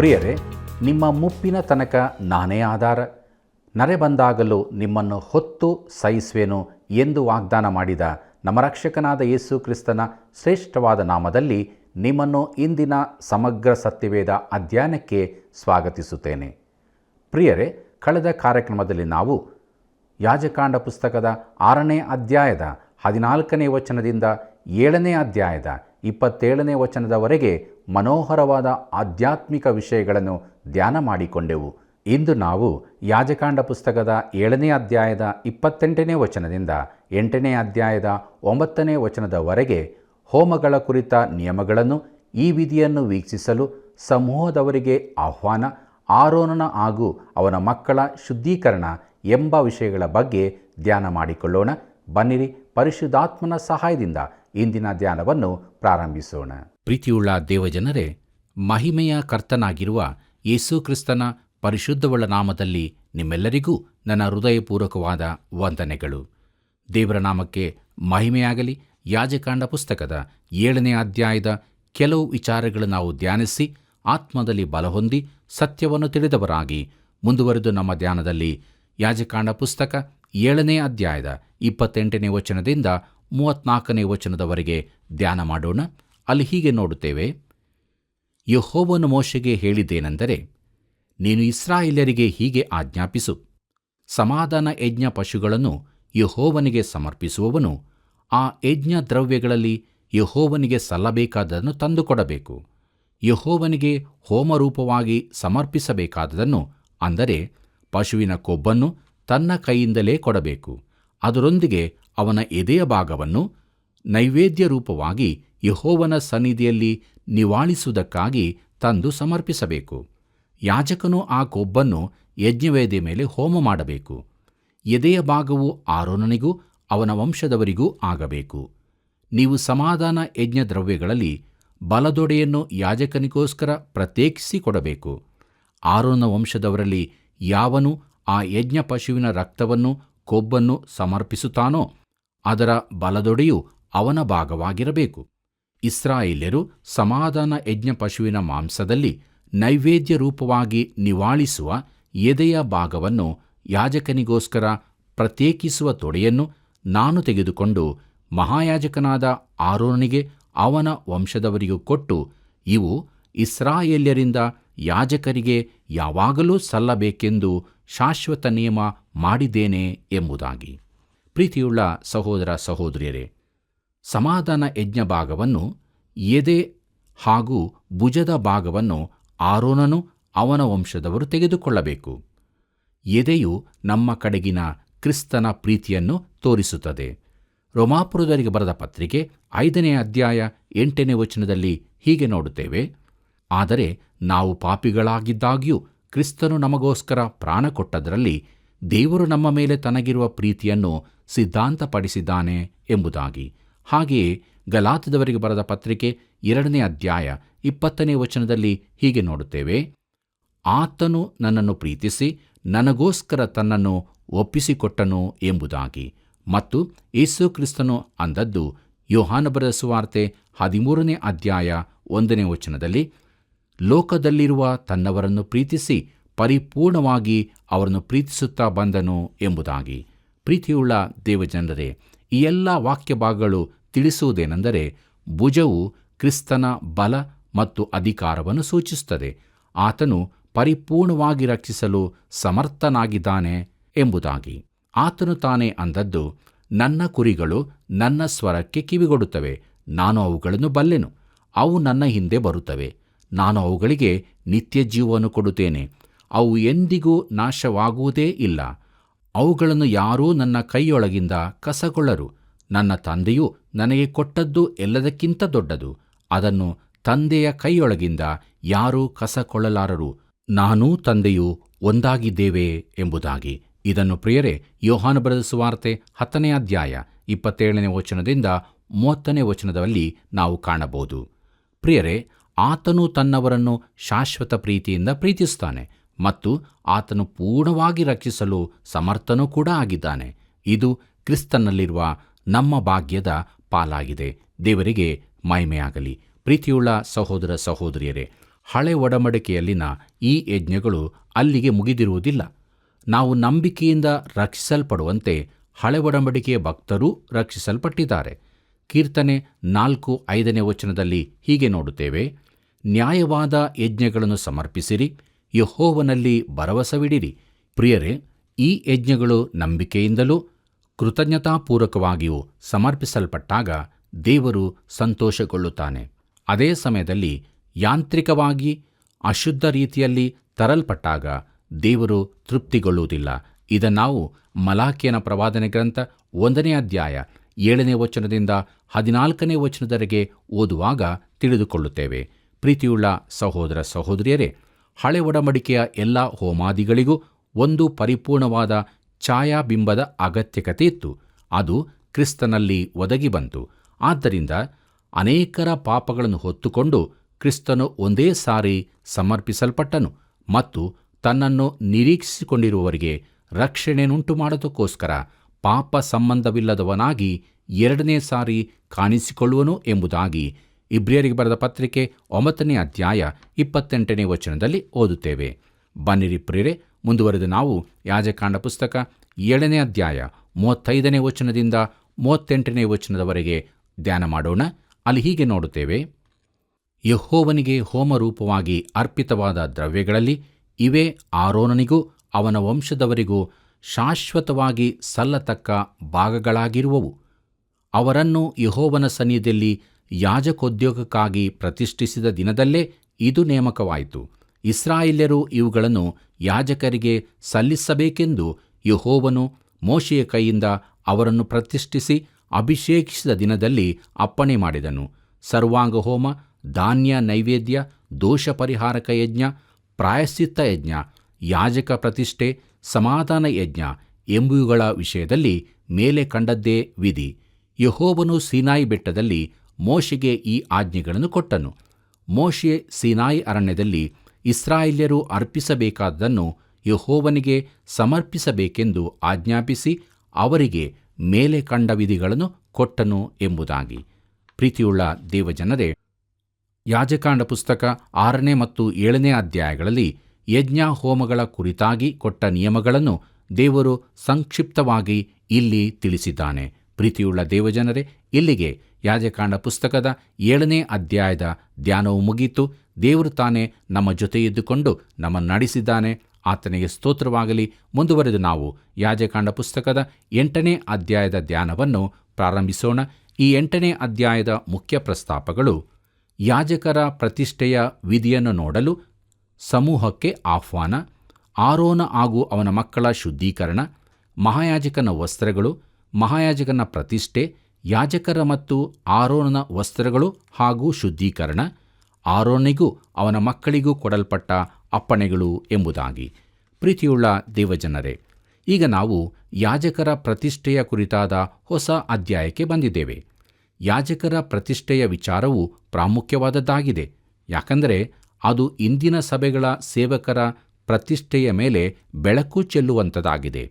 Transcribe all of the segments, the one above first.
ಪ್ರಿಯರೇ, ನಿಮ್ಮ ಮುಪ್ಪಿನ ತನಕ ನಾನೇ ಆಧಾರ, ನರೆ ಬಂದಾಗಲೂ ನಿಮ್ಮನ್ನು ಹೊತ್ತು ಸಹಿಸುವೆನು ಎಂದು ವಾಗ್ದಾನ ಮಾಡಿದ ನಮ್ಮ ರಕ್ಷಕನಾದ ಯೇಸು ಕ್ರಿಸ್ತನ ಶ್ರೇಷ್ಠವಾದ ನಾಮದಲ್ಲಿ ನಿಮ್ಮನ್ನು ಇಂದಿನ ಸಮಗ್ರ ಸತ್ಯವೇದ ಅಧ್ಯಯನಕ್ಕೆ ಸ್ವಾಗತಿಸುತ್ತೇನೆ. ಪ್ರಿಯರೇ, ಕಳೆದ ಕಾರ್ಯಕ್ರಮದಲ್ಲಿ ನಾವು ಯಾಜಕಾಂಡ ಪುಸ್ತಕದ 6ನೇ ಅಧ್ಯಾಯದ 14ನೇ ವಚನದಿಂದ 7ನೇ ಅಧ್ಯಾಯದ 27ನೇ ವಚನದವರೆಗೆ ಮನೋಹರವಾದ ಆಧ್ಯಾತ್ಮಿಕ ವಿಷಯಗಳನ್ನು ಧ್ಯಾನ ಮಾಡಿಕೊಂಡೆವು. ಇಂದು ನಾವು ಯಾಜಕಾಂಡ ಪುಸ್ತಕದ 7ನೇ ಅಧ್ಯಾಯದ 28ನೇ ವಚನದಿಂದ 8ನೇ ಅಧ್ಯಾಯದ 9ನೇ ವಚನದವರೆಗೆ ಹೋಮಗಳ ಕುರಿತ ನಿಯಮಗಳನ್ನು, ಈ ವಿಧಿಯನ್ನು ವೀಕ್ಷಿಸಲು ಸಮೂಹದವರಿಗೆ ಆಹ್ವಾನ, ಆರೋನನ ಹಾಗೂ ಅವನ ಮಕ್ಕಳ ಶುದ್ಧೀಕರಣ ಎಂಬ ವಿಷಯಗಳ ಬಗ್ಗೆ ಧ್ಯಾನ ಮಾಡಿಕೊಳ್ಳೋಣ. ಬನ್ನಿರಿ, ಪರಿಶುದ್ಧಾತ್ಮನ ಸಹಾಯದಿಂದ ಇಂದಿನ ಧ್ಯಾನವನ್ನು ಪ್ರಾರಂಭಿಸೋಣ. ಪ್ರೀತಿಯುಳ್ಳ ದೇವಜನರೇ, ಮಹಿಮೆಯ ಕರ್ತನಾಗಿರುವ ಯೇಸು ಕ್ರಿಸ್ತನ ಪರಿಶುದ್ಧವುಳ್ಳ ನಾಮದಲ್ಲಿ ನಿಮ್ಮೆಲ್ಲರಿಗೂ ನನ್ನ ಹೃದಯಪೂರ್ವಕವಾದ ವಂದನೆಗಳು. ದೇವರ ನಾಮಕ್ಕೆ ಮಹಿಮೆಯಾಗಲಿ. ಯಾಜಕಾಂಡ ಪುಸ್ತಕದ 7ನೇ ಅಧ್ಯಾಯದ ಕೆಲವು ವಿಚಾರಗಳು ನಾವು ಧ್ಯಾನಿಸಿ ಆತ್ಮದಲ್ಲಿ ಬಲಹೊಂದಿ ಸತ್ಯವನ್ನು ತಿಳಿದವರಾಗಿ ಮುಂದುವರೆದು ನಮ್ಮ ಧ್ಯಾನದಲ್ಲಿ ಯಾಜಕಾಂಡ ಪುಸ್ತಕ 7ನೇ ಅಧ್ಯಾಯದ 28ನೇ ವಚನದಿಂದ 34ನೇ ವಚನದವರೆಗೆ ಧ್ಯಾನ ಮಾಡೋಣ. ಅಲ್ಲಿ ಹೀಗೆ ನೋಡುತ್ತೇವೆ: ಯೆಹೋವನು ಮೋಶೆಗೆ ಹೇಳಿದ್ದೇನೆಂದರೆ, ನೀನು ಇಸ್ರಾಯೇಲ್ಯರಿಗೆ ಹೀಗೆ ಆಜ್ಞಾಪಿಸು, ಸಮಾಧಾನ ಯಜ್ಞ ಪಶುಗಳನ್ನು ಯೆಹೋವನಿಗೆ ಸಮರ್ಪಿಸುವವನು ಆ ಯಜ್ಞ ದ್ರವ್ಯಗಳಲ್ಲಿ ಯೆಹೋವನಿಗೆ ಸಲ್ಲಬೇಕಾದದನ್ನು ತಂದುಕೊಡಬೇಕು. ಯೆಹೋವನಿಗೆ ಹೋಮರೂಪವಾಗಿ ಸಮರ್ಪಿಸಬೇಕಾದದನ್ನು, ಅಂದರೆ ಪಶುವಿನ ಕೊಬ್ಬನ್ನು ತನ್ನ ಕೈಯಿಂದಲೇ ಕೊಡಬೇಕು. ಅದರೊಂದಿಗೆ ಅವನ ಎದೆಯ ಭಾಗವನ್ನು ನೈವೇದ್ಯ ರೂಪವಾಗಿ ಯೆಹೋವನ ಸನ್ನಿಧಿಯಲ್ಲಿ ನಿವಾಳಿಸುವುದಕ್ಕಾಗಿ ತಂದು ಸಮರ್ಪಿಸಬೇಕು. ಯಾಜಕನು ಆ ಕೊಬ್ಬನ್ನು ಯಜ್ಞವೇದಿಯ ಮೇಲೆ ಹೋಮ ಮಾಡಬೇಕು. ಎದೆಯ ಭಾಗವು ಆರೋನನಿಗೂ ಅವನ ವಂಶದವರಿಗೂ ಆಗಬೇಕು. ನೀವು ಸಮಾಧಾನ ಯಜ್ಞ ದ್ರವ್ಯಗಳಲ್ಲಿ ಬಲದೊಡೆಯನ್ನು ಯಾಜಕನಿಗೋಸ್ಕರ ಪ್ರತ್ಯೇಕಿಸಿ ಕೊಡಬೇಕು. ಆರೋನ ವಂಶದವರಲ್ಲಿ ಯಾವನು ಆ ಯಜ್ಞ ಪಶುವಿನ ರಕ್ತವನ್ನು ಕೊಬ್ಬನ್ನು ಸಮರ್ಪಿಸುತ್ತಾನೋ ಅದರ ಬಲದೊಡೆಯು ಅವನ ಭಾಗವಾಗಿರಬೇಕು. ಇಸ್ರಾಯೇಲ್ಯರು ಸಮಾಧಾನ ಯಜ್ಞ ಪಶುವಿನ ಮಾಂಸದಲ್ಲಿ ನೈವೇದ್ಯ ರೂಪವಾಗಿ ನಿವಾಳಿಸುವ ಎದೆಯ ಭಾಗವನ್ನು ಯಾಜಕನಿಗೋಸ್ಕರ ಪ್ರತ್ಯೇಕಿಸುವ ತೊಡೆಯನ್ನು ನಾನು ತೆಗೆದುಕೊಂಡು ಮಹಾಯಾಜಕನಾದ ಆರೋನನಿಗೆ ಅವನ ವಂಶದವರಿಗೂ ಕೊಟ್ಟು, ಇವು ಇಸ್ರಾಯೇಲ್ಯರಿಂದ ಯಾಜಕರಿಗೆ ಯಾವಾಗಲೂ ಸಲ್ಲಬೇಕೆಂದು ಶಾಶ್ವತ ನಿಯಮ ಮಾಡಿದ್ದೇನೆ ಎಂಬುದಾಗಿ. ಪ್ರೀತಿಯುಳ್ಳ ಸಹೋದರ ಸಹೋದರಿಯರೇ, ಸಮಾಧಾನ ಯಜ್ಞ ಭಾಗವನ್ನು, ಎದೆ ಹಾಗೂ ಭುಜದ ಭಾಗವನ್ನು ಆರೋನನು ಅವನ ವಂಶದವರು ತೆಗೆದುಕೊಳ್ಳಬೇಕು. ಎದೆಯು ನಮ್ಮ ಕಡೆಗಿನ ಕ್ರಿಸ್ತನ ಪ್ರೀತಿಯನ್ನು ತೋರಿಸುತ್ತದೆ. ರೋಮಾಪುರದವರಿಗೆ ಬರೆದ ಪತ್ರಿಕೆ 5ನೇ ಅಧ್ಯಾಯ 8ನೇ ವಚನದಲ್ಲಿ ಹೀಗೆ ನೋಡುತ್ತೇವೆ: ಆದರೆ ನಾವು ಪಾಪಿಗಳಾಗಿದ್ದಾಗ್ಯೂ ಕ್ರಿಸ್ತನು ನಮಗೋಸ್ಕರ ಪ್ರಾಣ ಕೊಟ್ಟದರಲ್ಲಿ ದೇವರು ನಮ್ಮ ಮೇಲೆ ತನಗಿರುವ ಪ್ರೀತಿಯನ್ನು ಸಿದ್ಧಾಂತಪಡಿಸಿದ್ದಾನೆ ಎಂಬುದಾಗಿ. ಹಾಗೆಯೇ ಗಲಾತ್ಯದವರಿಗೆ ಬರೆದ ಪತ್ರಿಕೆ 2ನೇ ಅಧ್ಯಾಯ 20ನೇ ವಚನದಲ್ಲಿ ಹೀಗೆ ನೋಡುತ್ತೇವೆ: ಆತನು ನನ್ನನ್ನು ಪ್ರೀತಿಸಿ ನನಗೋಸ್ಕರ ತನ್ನನ್ನು ಒಪ್ಪಿಸಿಕೊಟ್ಟನು ಎಂಬುದಾಗಿ. ಮತ್ತು ಯೇಸು ಕ್ರಿಸ್ತನು ಅಂದದ್ದು ಯೋಹಾನ ಬರೆದ ಸುವಾರ್ತೆ 13ನೇ ಅಧ್ಯಾಯ 1ನೇ ವಚನದಲ್ಲಿ, ಲೋಕದಲ್ಲಿರುವ ತನ್ನವರನ್ನು ಪ್ರೀತಿಸಿ ಪರಿಪೂರ್ಣವಾಗಿ ಅವರನ್ನು ಪ್ರೀತಿಸುತ್ತಾ ಬಂದನು ಎಂಬುದಾಗಿ. ಪ್ರೀತಿಯುಳ್ಳ ದೇವಜನರೇ, ಈ ಎಲ್ಲ ವಾಕ್ಯ ಭಾಗಗಳು ತಿಳಿಸುವುದೇನೆಂದರೆ, ಭುಜವು ಕ್ರಿಸ್ತನ ಬಲ ಮತ್ತು ಅಧಿಕಾರವನ್ನು ಸೂಚಿಸುತ್ತದೆ. ಆತನು ಪರಿಪೂರ್ಣವಾಗಿ ರಕ್ಷಿಸಲು ಸಮರ್ಥನಾಗಿದ್ದಾನೆ ಎಂಬುದಾಗಿ. ಆತನು ತಾನೇ ಅಂದದ್ದು, ನನ್ನ ಕುರಿಗಳು ನನ್ನ ಸ್ವರಕ್ಕೆ ಕಿವಿಗೊಡುತ್ತವೆ, ನಾನು ಅವುಗಳನ್ನು ಬಲ್ಲೆನು, ಅವು ನನ್ನ ಹಿಂದೆ ಬರುತ್ತವೆ, ನಾನು ಅವುಗಳಿಗೆ ನಿತ್ಯ ಜೀವವನ್ನು ಕೊಡುತ್ತೇನೆ, ಅವು ಎಂದಿಗೂ ನಾಶವಾಗುವುದೇ ಇಲ್ಲ, ಅವುಗಳನ್ನು ಯಾರೂ ನನ್ನ ಕೈಯೊಳಗಿಂದ ಕಸಗೊಳ್ಳರು. ನನ್ನ ತಂದೆಯು ನನಗೆ ಕೊಟ್ಟದ್ದು ಎಲ್ಲದಕ್ಕಿಂತ ದೊಡ್ಡದು, ಅದನ್ನು ತಂದೆಯ ಕೈಯೊಳಗಿಂದ ಯಾರೂ ಕಸಕೊಳ್ಳಲಾರರು, ನಾನೂ ತಂದೆಯೂ ಒಂದಾಗಿದ್ದೇವೆ ಎಂಬುದಾಗಿ. ಇದನ್ನು ಪ್ರಿಯರೇ, ಯೋಹಾನ ಬರೆದ ಸುವಾರ್ತೆ 10ನೇ ಅಧ್ಯಾಯ 27ನೇ ವಚನದಿಂದ 30ನೇ ವಚನದಲ್ಲಿ ನಾವು ಕಾಣಬಹುದು. ಪ್ರಿಯರೇ, ಆತನು ತನ್ನವರನ್ನು ಶಾಶ್ವತ ಪ್ರೀತಿಯಿಂದ ಪ್ರೀತಿಸುತ್ತಾನೆ ಮತ್ತು ಆತನು ಪೂರ್ಣವಾಗಿ ರಕ್ಷಿಸಲು ಸಮರ್ಥನೂ ಕೂಡ ಆಗಿದ್ದಾನೆ. ಇದು ಕ್ರಿಸ್ತನಲ್ಲಿರುವ ನಮ್ಮ ಭಾಗ್ಯದ ಪಾಲಾಗಿದೆ. ದೇವರಿಗೆ ಮಹಿಮೆಯಾಗಲಿ. ಪ್ರೀತಿಯುಳ್ಳ ಸಹೋದರ ಸಹೋದರಿಯರೇ, ಹಳೆ ಒಡಂಬಡಿಕೆಯಲ್ಲಿನ ಈ ಯಜ್ಞಗಳು ಅಲ್ಲಿಗೆ ಮುಗಿದಿರುವುದಿಲ್ಲ. ನಾವು ನಂಬಿಕೆಯಿಂದ ರಕ್ಷಿಸಲ್ಪಡುವಂತೆ ಹಳೆ ಒಡಂಬಡಿಕೆಯ ಭಕ್ತರೂ ರಕ್ಷಿಸಲ್ಪಟ್ಟಿದ್ದಾರೆ. ಕೀರ್ತನೆ 4:5 ಹೀಗೆ ನೋಡುತ್ತೇವೆ, ನ್ಯಾಯವಾದ ಯಜ್ಞಗಳನ್ನು ಸಮರ್ಪಿಸಿರಿ, ಯೆಹೋವನಲ್ಲಿ ಭರವಸವಿಡಿರಿ. ಪ್ರಿಯರೇ, ಈ ಯಜ್ಞಗಳು ನಂಬಿಕೆಯಿಂದಲೂ ಕೃತಜ್ಞತಾಪೂರ್ವಕವಾಗಿಯೂ ಸಮರ್ಪಿಸಲ್ಪಟ್ಟಾಗ ದೇವರು ಸಂತೋಷಗೊಳ್ಳುತ್ತಾನೆ. ಅದೇ ಸಮಯದಲ್ಲಿ ಯಾಂತ್ರಿಕವಾಗಿ ಅಶುದ್ಧ ರೀತಿಯಲ್ಲಿ ತರಲ್ಪಟ್ಟಾಗ ದೇವರು ತೃಪ್ತಿಗೊಳ್ಳುವುದಿಲ್ಲ. ಇದನ್ನಾವು ಮಲಾಕಿಯನ ಪ್ರವಾದನೆ ಗ್ರಂಥ 1:7 14 ಓದುವಾಗ ತಿಳಿದುಕೊಳ್ಳುತ್ತೇವೆ. ಪ್ರೀತಿಯುಳ್ಳ ಸಹೋದರ ಸಹೋದರಿಯರೇ, ಹಳೆ ಒಡಂಬಡಿಕೆಯ ಎಲ್ಲ ಹೋಮಾದಿಗಳಿಗೂ ಒಂದು ಪರಿಪೂರ್ಣವಾದ ಛಾಯಾಬಿಂಬದ ಅಗತ್ಯಕತೆ ಇತ್ತು. ಅದು ಕ್ರಿಸ್ತನಲ್ಲಿ ಒದಗಿ ಬಂತು. ಆದ್ದರಿಂದ ಅನೇಕರ ಪಾಪಗಳನ್ನು ಹೊತ್ತುಕೊಂಡು ಕ್ರಿಸ್ತನು ಒಂದೇ ಸಾರಿ ಸಮರ್ಪಿಸಲ್ಪಟ್ಟನು ಮತ್ತು ತನ್ನನ್ನು ನಿರೀಕ್ಷಿಸಿಕೊಂಡಿರುವವರಿಗೆ ರಕ್ಷಣೆಯನ್ನುಂಟು ಮಾಡೋದಕ್ಕೋಸ್ಕರ ಪಾಪ ಸಂಬಂಧವಿಲ್ಲದವನಾಗಿ ಎರಡನೇ ಸಾರಿ ಕಾಣಿಸಿಕೊಳ್ಳುವನು ಎಂಬುದಾಗಿ ಇಬ್ರಿಯರಿಗೆ ಬರೆದ ಪತ್ರಿಕೆ 9:28 ಓದುತ್ತೇವೆ. ಬನ್ನಿರಿ ಪ್ರಿಯರೇ, ಮುಂದುವರೆದು ನಾವು ಯಾಜಕಾಂಡ ಪುಸ್ತಕ 7:35 ಧ್ಯಾನ ಮಾಡೋಣ. ಅಲ್ಲಿ ಹೀಗೆ ನೋಡುತ್ತೇವೆ, ಯೆಹೋವನಿಗೆ ಹೋಮರೂಪವಾಗಿ ಅರ್ಪಿತವಾದ ದ್ರವ್ಯಗಳಲ್ಲಿ ಇವೇ ಆರೋನನಿಗೂ ಅವನ ವಂಶದವರಿಗೂ ಶಾಶ್ವತವಾಗಿ ಸಲ್ಲತಕ್ಕ ಭಾಗಗಳಾಗಿರುವವು. ಅವರನ್ನು ಯೆಹೋವನ ಸನ್ನಿಧಿಯಲ್ಲಿ ಯಾಜಕೋದ್ಯೋಗಕ್ಕಾಗಿ ಪ್ರತಿಷ್ಠಿಸಿದ ದಿನದಲ್ಲೇ ಇದು ನೇಮಕವಾಯಿತು. ಇಸ್ರಾಯೇಲ್ಯರು ಇವುಗಳನ್ನು ಯಾಜಕರಿಗೆ ಸಲ್ಲಿಸಬೇಕೆಂದು ಯೆಹೋವನು ಮೋಶೆಯ ಕೈಯಿಂದ ಅವರನ್ನು ಪ್ರತಿಷ್ಠಿಸಿ ಅಭಿಷೇಕಿಸಿದ ದಿನದಲ್ಲಿ ಅಪ್ಪಣೆ ಮಾಡಿದನು. ಸರ್ವಾಂಗ ಹೋಮ, ಧಾನ್ಯ ನೈವೇದ್ಯ, ದೋಷ ಪರಿಹಾರಕ ಯಜ್ಞ, ಪ್ರಾಯಶ್ಚಿತ್ತ ಯಜ್ಞ, ಯಾಜಕ ಪ್ರತಿಷ್ಠೆ, ಸಮಾಧಾನ ಯಜ್ಞ ಎಂಬುವುಗಳ ವಿಷಯದಲ್ಲಿ ಮೇಲೆ ಕಂಡದ್ದೇ ವಿಧಿ. ಯೆಹೋವನು ಸೀನಾಯಿ ಬೆಟ್ಟದಲ್ಲಿ ಮೋಶೆಗೆ ಈ ಆಜ್ಞೆಗಳನ್ನು ಕೊಟ್ಟನು. ಮೋಶೆ ಸೀನಾಯಿ ಅರಣ್ಯದಲ್ಲಿ ಇಸ್ರಾಯೇಲ್ಯರು ಅರ್ಪಿಸಬೇಕಾದದನ್ನು ಯೆಹೋವನಿಗೆ ಸಮರ್ಪಿಸಬೇಕೆಂದು ಆಜ್ಞಾಪಿಸಿ ಅವರಿಗೆ ಮೇಲೆ ಕಂಡ ವಿಧಿಗಳನ್ನು ಕೊಟ್ಟನು ಎಂಬುದಾಗಿ. ಪ್ರೀತಿಯುಳ್ಳ ದೇವಜನರೇ, ಯಾಜಕಾಂಡ ಪುಸ್ತಕ 6 ಮತ್ತು 7 ಯಜ್ಞ ಹೋಮಗಳ ಕುರಿತಾಗಿ ಕೊಟ್ಟ ನಿಯಮಗಳನ್ನು ದೇವರು ಸಂಕ್ಷಿಪ್ತವಾಗಿ ಇಲ್ಲಿ ತಿಳಿಸಿದ್ದಾನೆ. ಪ್ರೀತಿಯುಳ್ಳ ದೇವಜನರೇ, ಇಲ್ಲಿಗೆ ಯಾಜಕಾಂಡ ಪುಸ್ತಕದ 7 ಧ್ಯಾನವು ಮುಗಿಯಿತು. ದೇವರು ತಾನೇ ನಮ್ಮ ಜೊತೆ ಇದ್ದುಕೊಂಡು ನಮ್ಮನ್ನು ನಡೆಸಿದ್ದಾನೆ. ಆತನಿಗೆ ಸ್ತೋತ್ರವಾಗಲಿ. ಮುಂದುವರೆದು ನಾವು ಯಾಜಕಾಂಡ ಪುಸ್ತಕದ 8 ಧ್ಯಾನವನ್ನು ಪ್ರಾರಂಭಿಸೋಣ. ಈ 8 ಮುಖ್ಯ ಪ್ರಸ್ತಾಪಗಳು ಯಾಜಕರ ಪ್ರತಿಷ್ಠೆಯ ವಿಧಿಯನ್ನು ನೋಡಲು ಸಮೂಹಕ್ಕೆ ಆಹ್ವಾನ, ಆರೋನ ಹಾಗೂ ಅವನ ಮಕ್ಕಳ ಶುದ್ಧೀಕರಣ, ಮಹಾಯಾಜಕನ ವಸ್ತ್ರಗಳು, ಮಹಾಯಾಜಕನ ಪ್ರತಿಷ್ಠೆ, ಯಾಜಕರ ಮತ್ತು ಆರೋನನ ವಸ್ತ್ರಗಳು ಹಾಗೂ ಶುದ್ಧೀಕರಣ, ಆರೋನಿಗೂ ಅವನ ಮಕ್ಕಳಿಗೂ ಕೊಡಲ್ಪಟ್ಟ ಅಪ್ಪಣೆಗಳು ಎಂಬುದಾಗಿ. ಪ್ರೀತಿಯುಳ್ಳ ದೇವಜನರೇ, ಈಗ ನಾವು ಯಾಜಕರ ಪ್ರತಿಷ್ಠೆಯ ಕುರಿತಾದ ಹೊಸ ಅಧ್ಯಾಯಕ್ಕೆ ಬಂದಿದ್ದೇವೆ. ಯಾಜಕರ ಪ್ರತಿಷ್ಠೆಯ ವಿಚಾರವು ಪ್ರಾಮುಖ್ಯವಾದದ್ದಾಗಿದೆ. ಯಾಕಂದರೆ ಅದು ಇಂದಿನ ಸಭೆಗಳ ಸೇವಕರ ಪ್ರತಿಷ್ಠೆಯ ಮೇಲೆ ಬೆಳಕು ಚೆಲ್ಲುವಂಥದ್ದಾಗಿದೆ.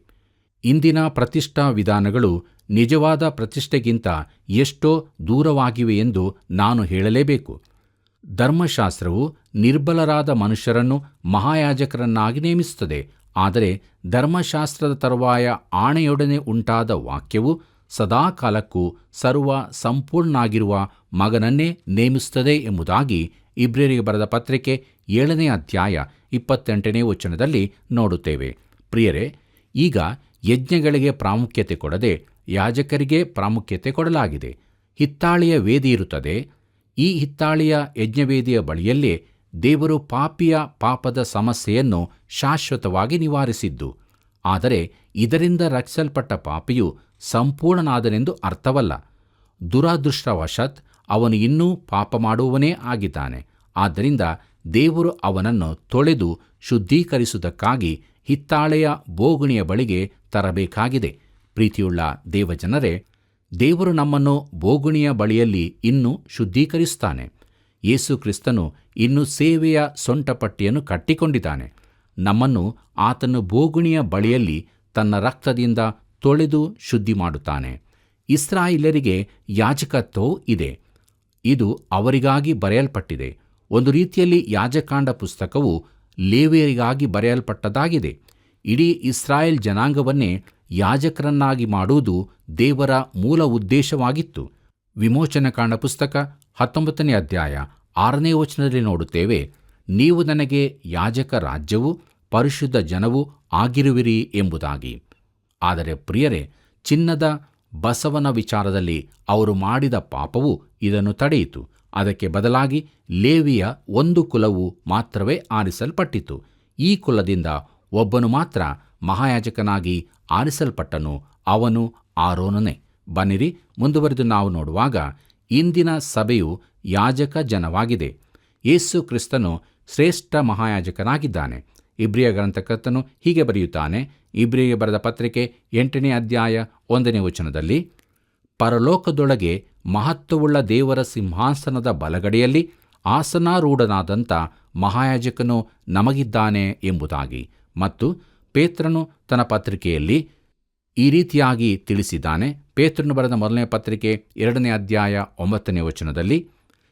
ಇಂದಿನ ಪ್ರತಿಷ್ಠಾ ವಿಧಾನಗಳು ನಿಜವಾದ ಪ್ರತಿಷ್ಠೆಗಿಂತ ಎಷ್ಟೋ ದೂರವಾಗಿವೆ ಎಂದು ನಾನು ಹೇಳಲೇಬೇಕು. ಧರ್ಮಶಾಸ್ತ್ರವು ನಿರ್ಬಲರಾದ ಮನುಷ್ಯರನ್ನು ಮಹಾಯಾಜಕರನ್ನಾಗಿ ನೇಮಿಸುತ್ತದೆ. ಆದರೆ ಧರ್ಮಶಾಸ್ತ್ರದ ತರುವಾಯ ಆಣೆಯೊಡನೆ ಉಂಟಾದ ವಾಕ್ಯವು ಸದಾಕಾಲಕ್ಕೂ ಸರ್ವ ಸಂಪೂರ್ಣನಾಗಿರುವ ಮಗನನ್ನೇ ನೇಮಿಸುತ್ತದೆ ಎಂಬುದಾಗಿ ಇಬ್ರಿಯರಿಗೆ ಬರೆದ ಪತ್ರಿಕೆ 7:28 ನೋಡುತ್ತೇವೆ. ಪ್ರಿಯರೇ, ಈಗ ಯಜ್ಞಗಳಿಗೆ ಪ್ರಾಮುಖ್ಯತೆ ಕೊಡದೆ ಯಾಜಕರಿಗೆ ಪ್ರಾಮುಖ್ಯತೆ ಕೊಡಲಾಗಿದೆ. ಹಿತ್ತಾಳೆಯ ವೇದಿ ಇರುತ್ತದೆ. ಈ ಹಿತ್ತಾಳೆಯ ಯಜ್ಞವೇದಿಯ ಬಳಿಯಲ್ಲೇ ದೇವರು ಪಾಪಿಯ ಪಾಪದ ಸಮಸ್ಯೆಯನ್ನು ಶಾಶ್ವತವಾಗಿ ನಿವಾರಿಸಿದ್ದು. ಆದರೆ ಇದರಿಂದ ರಕ್ಷಿಸಲ್ಪಟ್ಟ ಪಾಪಿಯು ಸಂಪೂರ್ಣನಾದನೆಂದು ಅರ್ಥವಲ್ಲ. ದುರದೃಷ್ಟವಶಾತ್ ಅವನು ಇನ್ನೂ ಪಾಪ ಮಾಡುವವನೇ ಆಗಿದ್ದಾನೆ. ಆದ್ದರಿಂದ ದೇವರು ಅವನನ್ನು ತೊಳೆದು ಶುದ್ಧೀಕರಿಸುವುದಕ್ಕಾಗಿ ಹಿತ್ತಾಳೆಯ ಬೋಗುಣಿಯ ಬಳಿಗೆ ತರಬೇಕಾಗಿದೆ. ಪ್ರೀತಿಯುಳ್ಳ ದೇವಜನರೇ, ದೇವರು ನಮ್ಮನ್ನು ಬೋಗುಣಿಯ ಬಳಿಯಲ್ಲಿ ಇನ್ನೂ ಶುದ್ಧೀಕರಿಸುತ್ತಾನೆ. ಯೇಸು ಕ್ರಿಸ್ತನು ಇನ್ನೂ ಸೇವೆಯ ಸೊಂಟಪಟ್ಟಿಯನ್ನು ಕಟ್ಟಿಕೊಂಡಿದ್ದಾನೆ. ನಮ್ಮನ್ನು ಆತನು ಬೋಗುಣಿಯ ಬಳಿಯಲ್ಲಿ ತನ್ನ ರಕ್ತದಿಂದ ತೊಳೆದು ಶುದ್ಧಿ ಮಾಡುತ್ತಾನೆ. ಇಸ್ರಾಯೇಲ್ಯರಿಗೆ ಯಾಜಕತ್ವವೂ ಇದೆ. ಇದು ಅವರಿಗಾಗಿ ಬರೆಯಲ್ಪಟ್ಟಿದೆ. ಒಂದು ರೀತಿಯಲ್ಲಿ ಯಾಜಕಾಂಡ ಪುಸ್ತಕವು ಲೇವಿಯರಿಗಾಗಿ ಬರೆಯಲ್ಪಟ್ಟದಾಗಿದೆ. ಇಡೀ ಇಸ್ರಾಯೇಲ್ ಜನಾಂಗವನ್ನೇ ಯಾಜಕರನ್ನಾಗಿ ಮಾಡುವುದು ದೇವರ ಮೂಲ ಉದ್ದೇಶವಾಗಿತ್ತು. ವಿಮೋಚನಕಾಂಡ ಪುಸ್ತಕ 19ನೇ ಅಧ್ಯಾಯ 6ನೇ ವಚನದಲ್ಲಿ ನೋಡುತ್ತೇವೆ, ನೀವು ನನಗೆ ಯಾಜಕ ರಾಜ್ಯವೂ ಪರಿಶುದ್ಧ ಜನವೂ ಆಗಿರುವಿರಿ ಎಂಬುದಾಗಿ. ಆದರೆ ಪ್ರಿಯರೇ, ಚಿನ್ನದ ಬಸವನ ವಿಚಾರದಲ್ಲಿ ಅವರು ಮಾಡಿದ ಪಾಪವು ಇದನ್ನು ತಡೆಯಿತು. ಅದಕ್ಕೆ ಬದಲಾಗಿ ಲೇವಿಯ ಒಂದು ಕುಲವು ಮಾತ್ರವೇ ಆರಿಸಲ್ಪಟ್ಟಿತು. ಈ ಕುಲದಿಂದ ಒಬ್ಬನು ಮಾತ್ರ ಮಹಾಯಾಜಕನಾಗಿ ಆರಿಸಲ್ಪಟ್ಟನು, ಅವನು ಆರೋನನೇ. ಬನ್ನಿರಿ, ಮುಂದುವರೆದು ನಾವು ನೋಡುವಾಗ ಇಂದಿನ ಸಭೆಯು ಯಾಜಕ ಜನವಾಗಿದೆ. ಯೇಸು ಕ್ರಿಸ್ತನು ಶ್ರೇಷ್ಠ ಮಹಾಯಾಜಕನಾಗಿದ್ದಾನೆ. ಇಬ್ರಿಯ ಗ್ರಂಥಕರ್ತನು ಹೀಗೆ ಬರೆಯುತ್ತಾನೆ, ಇಬ್ರಿಯರಿಗೆ ಬರೆದ ಪತ್ರಿಕೆ 8ನೇ ಅಧ್ಯಾಯ 1ನೇ ವಚನದಲ್ಲಿ, ಪರಲೋಕದೊಳಗೆ ಮಹತ್ವವುಳ್ಳ ದೇವರ ಸಿಂಹಾಸನದ ಬಲಗಡೆಯಲ್ಲಿ ಆಸನಾರೂಢನಾದಂಥ ಮಹಾಯಾಜಕನು ನಮಗಿದ್ದಾನೆ ಎಂಬುದಾಗಿ. ಮತ್ತು ಪೇತ್ರನು ತನ್ನ ಪತ್ರಿಕೆಯಲ್ಲಿ ಈ ರೀತಿಯಾಗಿ ತಿಳಿಸಿದ್ದಾನೆ. ಪೇತ್ರನು ಬರೆದ 1ನೇ ಪತ್ರಿಕೆ 2ನೇ ಅಧ್ಯಾಯ 9ನೇ ವಚನದಲ್ಲಿ,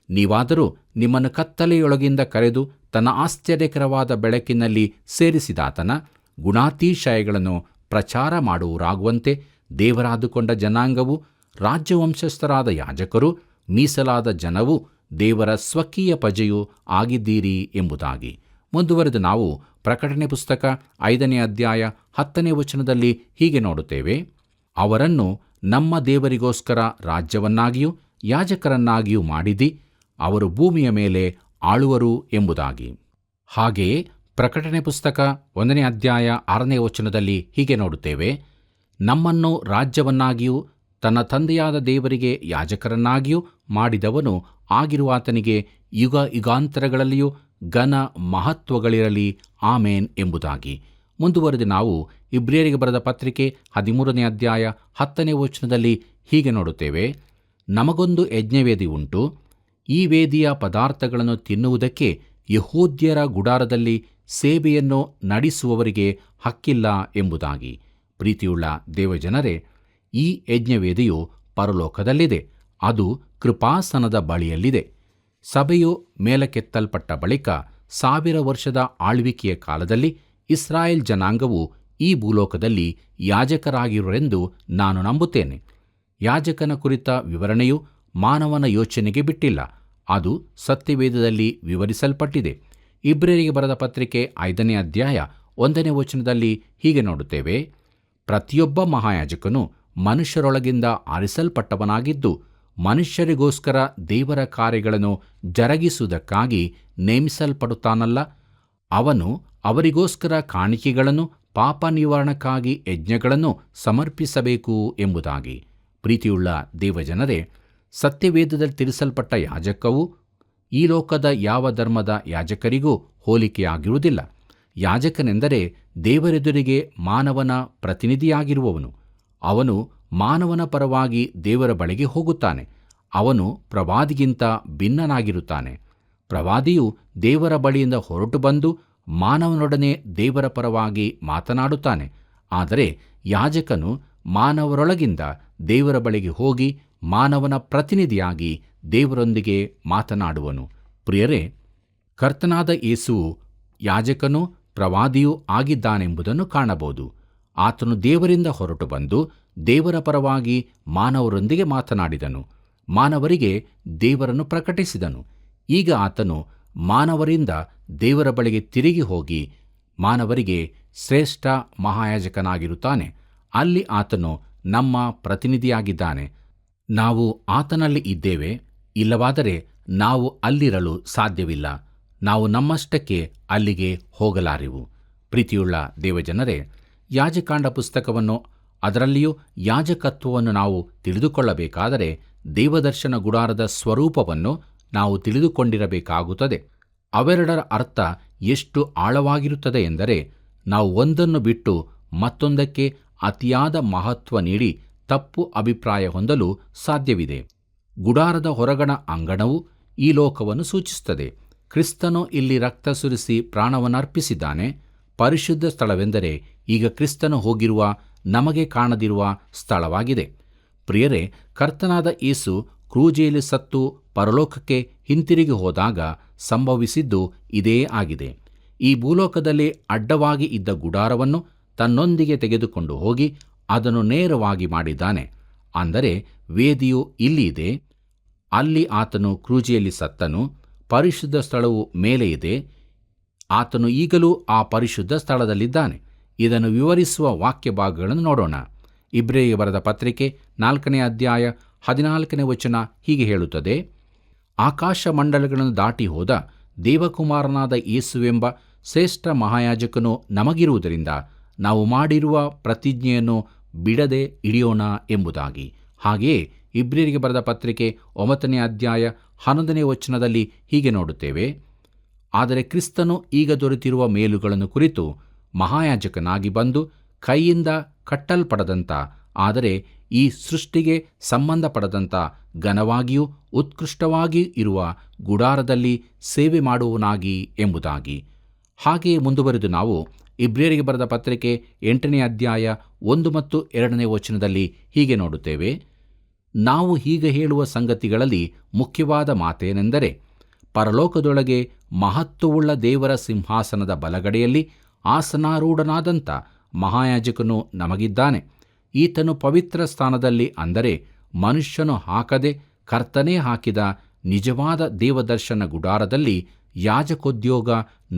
ನೀವಾದರೂ ನಿಮ್ಮನ್ನು ಕತ್ತಲೆಯೊಳಗಿಂದ ಕರೆದು ತನ್ನ ಆಶ್ಚರ್ಯಕರವಾದ ಬೆಳಕಿನಲ್ಲಿ ಸೇರಿಸಿದಾತನ ಗುಣಾತಿಶಯಗಳನ್ನು ಪ್ರಚಾರ ಮಾಡುವರಾಗುವಂತೆ ದೇವರಾದುಕೊಂಡ ಜನಾಂಗವು, ರಾಜ್ಯವಂಶಸ್ಥರಾದ ಯಾಜಕರು, ಮೀಸಲಾದ ಜನವು, ದೇವರ ಸ್ವಕೀಯ ಪ್ರಜೆಯೂ ಆಗಿದ್ದೀರಿ ಎಂಬುದಾಗಿ. ಮುಂದುವರೆದು ನಾವು ಪ್ರಕಟಣೆ ಪುಸ್ತಕ 5ನೇ ಅಧ್ಯಾಯ 10ನೇ ವಚನದಲ್ಲಿ ಹೀಗೆ ನೋಡುತ್ತೇವೆ, ಅವರನ್ನು ನಮ್ಮ ದೇವರಿಗೋಸ್ಕರ ರಾಜ್ಯವನ್ನಾಗಿಯೂ ಯಾಜಕರನ್ನಾಗಿಯೂ ಮಾಡಿದಿ, ಅವರು ಭೂಮಿಯ ಮೇಲೆ ಆಳುವರು ಎಂಬುದಾಗಿ. ಹಾಗೆಯೇ ಪ್ರಕಟಣೆ ಪುಸ್ತಕ 1ನೇ ಅಧ್ಯಾಯ 6ನೇ ವಚನದಲ್ಲಿ ಹೀಗೆ ನೋಡುತ್ತೇವೆ, ನಮ್ಮನ್ನು ರಾಜ್ಯವನ್ನಾಗಿಯೂ ತನ್ನ ತಂದೆಯಾದ ದೇವರಿಗೆ ಯಾಜಕರನ್ನಾಗಿಯೂ ಮಾಡಿದವನು ಆಗಿರುವಾತನಿಗೆ ಯುಗ ಯುಗಾಂತರಗಳಲ್ಲಿಯೂ ಘನ ಮಹತ್ವಗಳಿರಲಿ, ಆಮೇನ್ ಎಂಬುದಾಗಿ. ಮುಂದುವರೆದು ನಾವು ಇಬ್ರಿಯರಿಗೆ ಬರೆದ ಪತ್ರಿಕೆ 13ನೇ ಅಧ್ಯಾಯ 10ನೇ ವಚನದಲ್ಲಿ ಹೀಗೆ ನೋಡುತ್ತೇವೆ, ನಮಗೊಂದು ಯಜ್ಞವೇದಿ ಉಂಟು, ಈ ವೇದಿಯ ಪದಾರ್ಥಗಳನ್ನು ತಿನ್ನುವುದಕ್ಕೆ ಯೆಹೂದ್ಯರ ಗುಡಾರದಲ್ಲಿ ಸೇವೆಯನ್ನು ನಡೆಸುವವರಿಗೆ ಹಕ್ಕಿಲ್ಲ ಎಂಬುದಾಗಿ. ಪ್ರೀತಿಯುಳ್ಳ ದೇವಜನರೇ, ಈ ಯಜ್ಞವೇದಿಯು ಪರಲೋಕದಲ್ಲಿದೆ, ಅದು ಕೃಪಾಸನದ ಬಳಿಯಲ್ಲಿದೆ. ಸಭೆಯು ಮೇಲಕ್ಕೆತ್ತಲ್ಪಟ್ಟ ಬಳಿಕ 1000 ವರ್ಷದ ಆಳ್ವಿಕೆಯ ಕಾಲದಲ್ಲಿ ಇಸ್ರಾಯೇಲ್ ಜನಾಂಗವು ಈ ಭೂಲೋಕದಲ್ಲಿ ಯಾಜಕರಾಗಿರುವರೆಂದು ನಾನು ನಂಬುತ್ತೇನೆ. ಯಾಜಕನ ಕುರಿತ ವಿವರಣೆಯು ಮಾನವನ ಯೋಚನೆಗೆ ಬಿಟ್ಟಿಲ್ಲ, ಅದು ಸತ್ಯವೇದದಲ್ಲಿ ವಿವರಿಸಲ್ಪಟ್ಟಿದೆ. ಇಬ್ರಿಯರಿಗೆ ಬರೆದ ಪತ್ರಿಕೆ 5ನೇ ಅಧ್ಯಾಯ 1ನೇ ವಚನದಲ್ಲಿ ಹೀಗೆ ನೋಡುತ್ತೇವೆ, ಪ್ರತಿಯೊಬ್ಬ ಮಹಾಯಾಜಕನು ಮನುಷ್ಯರೊಳಗಿಂದ ಆರಿಸಲ್ಪಟ್ಟವನಾಗಿದ್ದು ಮನುಷ್ಯರಿಗೋಸ್ಕರ ದೇವರ ಕಾರ್ಯಗಳನ್ನು ಜರಗಿಸುವುದಕ್ಕಾಗಿ ನೇಮಿಸಲ್ಪಡುತ್ತಾನಲ್ಲ, ಅವನು ಅವರಿಗೋಸ್ಕರ ಕಾಣಿಕೆಗಳನ್ನು, ಪಾಪ ನಿವಾರಣಕ್ಕಾಗಿ ಯಜ್ಞಗಳನ್ನು ಸಮರ್ಪಿಸಬೇಕು ಎಂಬುದಾಗಿ. ಪ್ರೀತಿಯುಳ್ಳ ದೇವಜನರೇ, ಸತ್ಯವೇದದಲ್ಲಿ ತಿಳಿಸಲ್ಪಟ್ಟ ಯಾಜಕವು ಈ ಲೋಕದ ಯಾವ ಧರ್ಮದ ಯಾಜಕರಿಗೂ ಹೋಲಿಕೆಯಾಗಿರುವುದಿಲ್ಲ. ಯಾಜಕನೆಂದರೆ ದೇವರೆದುರಿಗೆ ಮಾನವನ ಪ್ರತಿನಿಧಿಯಾಗಿರುವವನು. ಅವನು ಮಾನವನ ಪರವಾಗಿ ದೇವರ ಬಳಿಗೆ ಹೋಗುತ್ತಾನೆ. ಅವನು ಪ್ರವಾದಿಗಿಂತ ಭಿನ್ನನಾಗಿರುತ್ತಾನೆ. ಪ್ರವಾದಿಯು ದೇವರ ಬಳಿಯಿಂದ ಹೊರಟು ಬಂದು ಮಾನವನೊಡನೆ ದೇವರ ಪರವಾಗಿ ಮಾತನಾಡುತ್ತಾನೆ. ಆದರೆ ಯಾಜಕನು ಮಾನವರೊಳಗಿಂದ ದೇವರ ಬಳಿಗೆ ಹೋಗಿ ಮಾನವನ ಪ್ರತಿನಿಧಿಯಾಗಿ ದೇವರೊಂದಿಗೆ ಮಾತನಾಡುವನು. ಪ್ರಿಯರೇ, ಕರ್ತನಾದ ಯೇಸುವು ಯಾಜಕನೂ ಪ್ರವಾದಿಯೂ ಆಗಿದ್ದಾನೆಂಬುದನ್ನು ಕಾಣಬಹುದು. ಆತನು ದೇವರಿಂದ ಹೊರಟು ಬಂದು ದೇವರ ಪರವಾಗಿ ಮಾನವರೊಂದಿಗೆ ಮಾತನಾಡಿದನು, ಮಾನವರಿಗೆ ದೇವರನ್ನು ಪ್ರಕಟಿಸಿದನು. ಈಗ ಆತನು ಮಾನವರಿಂದ ದೇವರ ಬಳಿಗೆ ತಿರುಗಿ ಹೋಗಿ ಮಾನವರಿಗೆ ಶ್ರೇಷ್ಠ ಮಹಾಯಾಜಕನಾಗಿರುತ್ತಾನೆ. ಅಲ್ಲಿ ಆತನು ನಮ್ಮ ಪ್ರತಿನಿಧಿಯಾಗಿದ್ದಾನೆ. ನಾವು ಆತನಲ್ಲಿ ಇದ್ದೇವೆ, ಇಲ್ಲವಾದರೆ ನಾವು ಅಲ್ಲಿರಲು ಸಾಧ್ಯವಿಲ್ಲ. ನಾವು ನಮ್ಮಷ್ಟಕ್ಕೆ ಅಲ್ಲಿಗೆ ಹೋಗಲಾರೆವು. ಪ್ರೀತಿಯುಳ್ಳ ದೇವಜನರೇ, ಯಾಜಕಾಂಡ ಪುಸ್ತಕವನ್ನು, ಅದರಲ್ಲಿಯೂ ಯಾಜಕತ್ವವನ್ನು ನಾವು ತಿಳಿದುಕೊಳ್ಳಬೇಕಾದರೆ ದೇವದರ್ಶನ ಗುಡಾರದ ಸ್ವರೂಪವನ್ನು ನಾವು ತಿಳಿದುಕೊಂಡಿರಬೇಕಾಗುತ್ತದೆ. ಅವೆರಡರ ಅರ್ಥ ಎಷ್ಟು ಆಳವಾಗಿರುತ್ತದೆ ಎಂದರೆ, ನಾವು ಒಂದನ್ನು ಬಿಟ್ಟು ಮತ್ತೊಂದಕ್ಕೆ ಅತಿಯಾದ ಮಹತ್ವ ನೀಡಿ ತಪ್ಪು ಅಭಿಪ್ರಾಯ ಹೊಂದಲು ಸಾಧ್ಯವಿದೆ. ಗುಡಾರದ ಹೊರಗಣ ಅಂಗಣವು ಈ ಲೋಕವನ್ನು ಸೂಚಿಸುತ್ತದೆ. ಕ್ರಿಸ್ತನು ಇಲ್ಲಿ ರಕ್ತ ಸುರಿಸಿ ಪ್ರಾಣವನ್ನರ್ಪಿಸಿದ್ದಾನೆ. ಪರಿಶುದ್ಧ ಸ್ಥಳವೆಂದರೆ ಈಗ ಕ್ರಿಸ್ತನು ಹೋಗಿರುವ, ನಮಗೆ ಕಾಣದಿರುವ ಸ್ಥಳವಾಗಿದೆ. ಪ್ರಿಯರೇ, ಕರ್ತನಾದ ಯೇಸು ಕ್ರೂಜೆಯಲ್ಲಿ ಸತ್ತು ಪರಲೋಕಕ್ಕೆ ಹಿಂತಿರುಗಿ ಹೋದಾಗ ಸಂಭವಿಸಿದ್ದು ಇದೇ ಆಗಿದೆ. ಈ ಭೂಲೋಕದಲ್ಲಿ ಅಡ್ಡವಾಗಿ ಇದ್ದ ಗುಡಾರವನ್ನು ತನ್ನೊಂದಿಗೆ ತೆಗೆದುಕೊಂಡು ಹೋಗಿ ಅದನ್ನು ನೇರವಾಗಿ ಮಾಡಿದ್ದಾನೆ. ಅಂದರೆ ವೇದಿಯು ಇಲ್ಲಿ ಇದೆ, ಅಲ್ಲಿ ಆತನು ಕ್ರೂಜಿಯಲ್ಲಿ ಸತ್ತನು, ಪರಿಶುದ್ಧ ಸ್ಥಳವು ಮೇಲೆ ಇದೆ, ಆತನು ಈಗಲೂ ಆ ಪರಿಶುದ್ಧ ಸ್ಥಳದಲ್ಲಿದ್ದಾನೆ. ಇದನ್ನು ವಿವರಿಸುವ ವಾಕ್ಯ ಭಾಗಗಳನ್ನು ನೋಡೋಣ. ಇಬ್ರಿಯರಿಗೆ ಬರೆದ ಪತ್ರಿಕೆ 4ನೇ ಅಧ್ಯಾಯ 14ನೇ ವಚನ ಹೀಗೆ ಹೇಳುತ್ತದೆ: ಆಕಾಶ ಮಂಡಲಗಳನ್ನು ದಾಟಿ ಹೋದ ದೇವಕುಮಾರನಾದ ಯೇಸುವೆಂಬ ಶ್ರೇಷ್ಠ ಮಹಾಯಾಜಕನು ನಮಗಿರುವುದರಿಂದ ನಾವು ಮಾಡಿರುವ ಪ್ರತಿಜ್ಞೆಯನ್ನು ಬಿಡದೆ ಹಿಡಿಯೋಣ ಎಂಬುದಾಗಿ. ಹಾಗೆಯೇ ಇಬ್ರಿಯರಿಗೆ ಬರೆದ ಪತ್ರಿಕೆ 9ನೇ ಅಧ್ಯಾಯ 11ನೇ ವಚನದಲ್ಲಿ ಹೀಗೆ ನೋಡುತ್ತೇವೆ: ಆದರೆ ಕ್ರಿಸ್ತನು ಈಗ ದೊರೆತಿರುವ ಮೇಲುಗಳನ್ನು ಕುರಿತು ಮಹಾಯಾಜಕನಾಗಿ ಬಂದು ಕೈಯಿಂದ ಕಟ್ಟಲ್ಪಡದಂಥ, ಆದರೆ ಈ ಸೃಷ್ಟಿಗೆ ಸಂಬಂಧಪಡದಂಥ ಘನವಾಗಿಯೂ ಉತ್ಕೃಷ್ಟವಾಗಿಯೂ ಇರುವ ಗುಡಾರದಲ್ಲಿ ಸೇವೆ ಮಾಡುವವನಾಗಿ ಎಂಬುದಾಗಿ. ಹಾಗೆಯೇ ಮುಂದುವರೆದು ನಾವು ಇಬ್ರಿಯರಿಗೆ ಬರೆದ ಪತ್ರಿಕೆ 8ನೇ ಅಧ್ಯಾಯ 1 ಮತ್ತು 2ನೇ ವಚನದಲ್ಲಿ ಹೀಗೆ ನೋಡುತ್ತೇವೆ: ನಾವು ಹೀಗೆ ಹೇಳುವ ಸಂಗತಿಗಳಲ್ಲಿ ಮುಖ್ಯವಾದ ಮಾತೇನೆಂದರೆ, ಪರಲೋಕದೊಳಗೆ ಮಹತ್ವವುಳ್ಳ ದೇವರ ಸಿಂಹಾಸನದ ಬಲಗಡೆಯಲ್ಲಿ ಆಸನಾರೂಢನಾದಂಥ ಮಹಾಯಾಜಕನು ನಮಗಿದ್ದಾನೆ. ಈತನು ಪವಿತ್ರ ಸ್ಥಾನದಲ್ಲಿ, ಅಂದರೆ ಮನುಷ್ಯನು ಹಾಕದೆ ಕರ್ತನೇ ಹಾಕಿದ ನಿಜವಾದ ದೇವದರ್ಶನ ಗುಡಾರದಲ್ಲಿ ಯಾಜಕೋದ್ಯೋಗ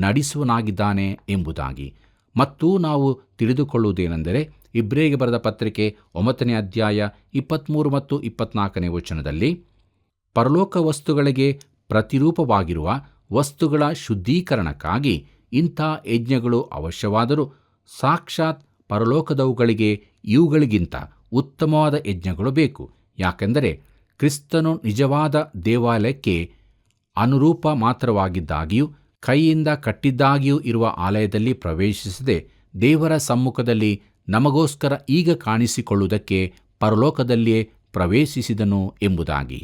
ನಡೆಸುವನಾಗಿದ್ದಾನೆ ಎಂಬುದಾಗಿ. ಮತ್ತು ನಾವು ತಿಳಿದುಕೊಳ್ಳುವುದೇನೆಂದರೆ, ಇಬ್ರಿಯರಿಗೆ ಬರೆದ ಪತ್ರಿಕೆ 9ನೇ ಅಧ್ಯಾಯ 23 ಮತ್ತು 24ನೇ ವಚನದಲ್ಲಿ, ಪರಲೋಕ ವಸ್ತುಗಳಿಗೆ ಪ್ರತಿರೂಪವಾಗಿರುವ ವಸ್ತುಗಳ ಶುದ್ಧೀಕರಣಕ್ಕಾಗಿ ಇಂಥ ಯಜ್ಞಗಳು ಅವಶ್ಯವಾದರೂ ಸಾಕ್ಷಾತ್ ಪರಲೋಕದವುಗಳಿಗೆ ಇವುಗಳಿಗಿಂತ ಉತ್ತಮವಾದ ಯಜ್ಞಗಳು ಬೇಕು. ಯಾಕೆಂದರೆ ಕ್ರಿಸ್ತನು ನಿಜವಾದ ದೇವಾಲಯಕ್ಕೆ ಅನುರೂಪ ಮಾತ್ರವಾಗಿದ್ದಾಗಿಯೂ ಕೈಯಿಂದ ಕಟ್ಟಿದ್ದಾಗಿಯೂ ಇರುವ ಆಲಯದಲ್ಲಿ ಪ್ರವೇಶಿಸದೆ ದೇವರ ಸಮ್ಮುಖದಲ್ಲಿ ನಮಗೋಸ್ಕರ ಈಗ ಕಾಣಿಸಿಕೊಳ್ಳುವುದಕ್ಕೆ ಪರಲೋಕದಲ್ಲಿಯೇ ಪ್ರವೇಶಿಸಿದನು ಎಂಬುದಾಗಿ.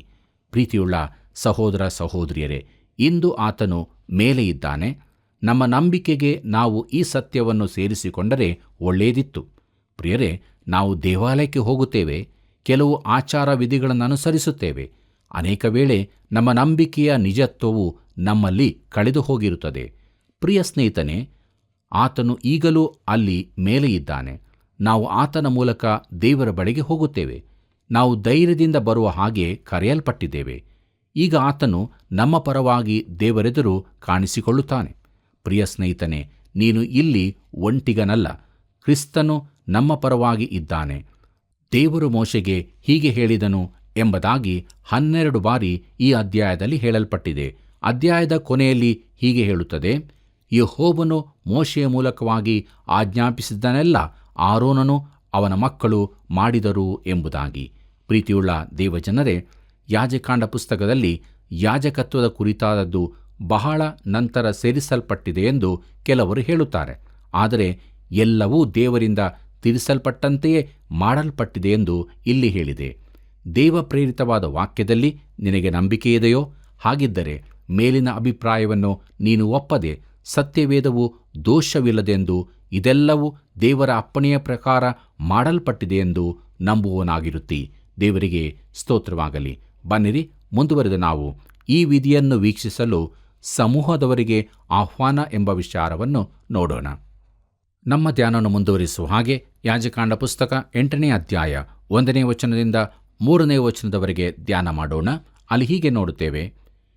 ಪ್ರೀತಿಯುಳ್ಳ ಸಹೋದರ ಸಹೋದರಿಯರೇ, ಇಂದು ಆತನು ಮೇಲೆ ಇದ್ದಾನೆ. ನಮ್ಮ ನಂಬಿಕೆಗೆ ನಾವು ಈ ಸತ್ಯವನ್ನು ಸೇರಿಸಿಕೊಂಡರೆ ಒಳ್ಳೆಯದಿತ್ತು. ಪ್ರಿಯರೇ, ನಾವು ದೇವಾಲಯಕ್ಕೆ ಹೋಗುತ್ತೇವೆ, ಕೆಲವು ಆಚಾರ ವಿಧಿಗಳನ್ನು ಅನುಸರಿಸುತ್ತೇವೆ. ಅನೇಕ ವೇಳೆ ನಮ್ಮ ನಂಬಿಕೆಯ ನಿಜತ್ವವು ನಮ್ಮಲ್ಲಿ ಕಳೆದು ಹೋಗಿರುತ್ತದೆ. ಪ್ರಿಯ ಸ್ನೇಹಿತನೇ, ಆತನು ಈಗಲೂ ಅಲ್ಲಿ ಮೇಲೆ ಇದ್ದಾನೆ. ನಾವು ಆತನ ಮೂಲಕ ದೇವರ ಬಳಿಗೆ ಹೋಗುತ್ತೇವೆ. ನಾವು ಧೈರ್ಯದಿಂದ ಬರುವ ಹಾಗೆ ಕರೆಯಲ್ಪಟ್ಟಿದ್ದೇವೆ. ಈಗ ಆತನು ನಮ್ಮ ಪರವಾಗಿ ದೇವರೆದುರು ಕಾಣಿಸಿಕೊಳ್ಳುತ್ತಾನೆ. ಪ್ರಿಯ ಸ್ನೇಹಿತನೇ, ನೀನು ಇಲ್ಲಿ ಒಂಟಿಗನಲ್ಲ, ಕ್ರಿಸ್ತನು ನಮ್ಮ ಪರವಾಗಿ ಇದ್ದಾನೆ. ದೇವರು ಮೋಶೆಗೆ ಹೀಗೆ ಹೇಳಿದನು ಎಂಬುದಾಗಿ 12 ಬಾರಿ ಈ ಅಧ್ಯಾಯದಲ್ಲಿ ಹೇಳಲ್ಪಟ್ಟಿದೆ. ಅಧ್ಯಾಯದ ಕೊನೆಯಲ್ಲಿ ಹೀಗೆ ಹೇಳುತ್ತದೆ: ಯೆಹೋವನು ಮೋಶೆಯ ಮೂಲಕವಾಗಿ ಆಜ್ಞಾಪಿಸಿದ್ದನ್ನೆಲ್ಲ ಆರೋನನು ಅವನ ಮಕ್ಕಳು ಮಾಡಿದರು ಎಂಬುದಾಗಿ. ಪ್ರೀತಿಯುಳ್ಳ ದೇವಜನರೇ, ಯಾಜಕಾಂಡ ಪುಸ್ತಕದಲ್ಲಿ ಯಾಜಕತ್ವದ ಕುರಿತಾದದ್ದು ಬಹಳ ನಂತರ ಸೇರಿಸಲ್ಪಟ್ಟಿದೆ ಎಂದು ಕೆಲವರು ಹೇಳುತ್ತಾರೆ. ಆದರೆ ಎಲ್ಲವೂ ದೇವರಿಂದ ತಿರಿಸಲ್ಪಟ್ಟಂತೆಯೇ ಮಾಡಲ್ಪಟ್ಟಿದೆ ಎಂದು ಇಲ್ಲಿ ಹೇಳಿದೆ. ದೇವ ಪ್ರೇರಿತವಾದ ವಾಕ್ಯದಲ್ಲಿ ನಿನಗೆ ನಂಬಿಕೆಯಿದೆಯೋ? ಹಾಗಿದ್ದರೆ ಮೇಲಿನ ಅಭಿಪ್ರಾಯವನ್ನು ನೀನು ಒಪ್ಪದೆ ಸತ್ಯವೇದವು ದೋಷವಿಲ್ಲದೆಂದು, ಇದೆಲ್ಲವೂ ದೇವರ ಅಪ್ಪಣೆಯ ಪ್ರಕಾರ ಮಾಡಲ್ಪಟ್ಟಿದೆ ಎಂದು ನಂಬುವನಾಗಿರುತ್ತಿ. ದೇವರಿಗೆ ಸ್ತೋತ್ರವಾಗಲಿ. ಬನ್ನಿರಿ, ಮುಂದುವರೆದು ನಾವು ಈ ವಿಧಿಯನ್ನು ವೀಕ್ಷಿಸಲು ಸಮೂಹದವರಿಗೆ ಆಹ್ವಾನ ಎಂಬ ವಿಚಾರವನ್ನು ನೋಡೋಣ. ನಮ್ಮ ಧ್ಯಾನವನ್ನು ಮುಂದುವರಿಸುವ ಹಾಗೆ ಯಾಜಕಾಂಡ ಪುಸ್ತಕ 8ನೇ ಅಧ್ಯಾಯ 1ನೇ ವಚನದಿಂದ 3ನೇ ವಚನದವರೆಗೆ ಧ್ಯಾನ ಮಾಡೋಣ. ಅಲ್ಲಿ ಹೀಗೆ ನೋಡುತ್ತೇವೆ: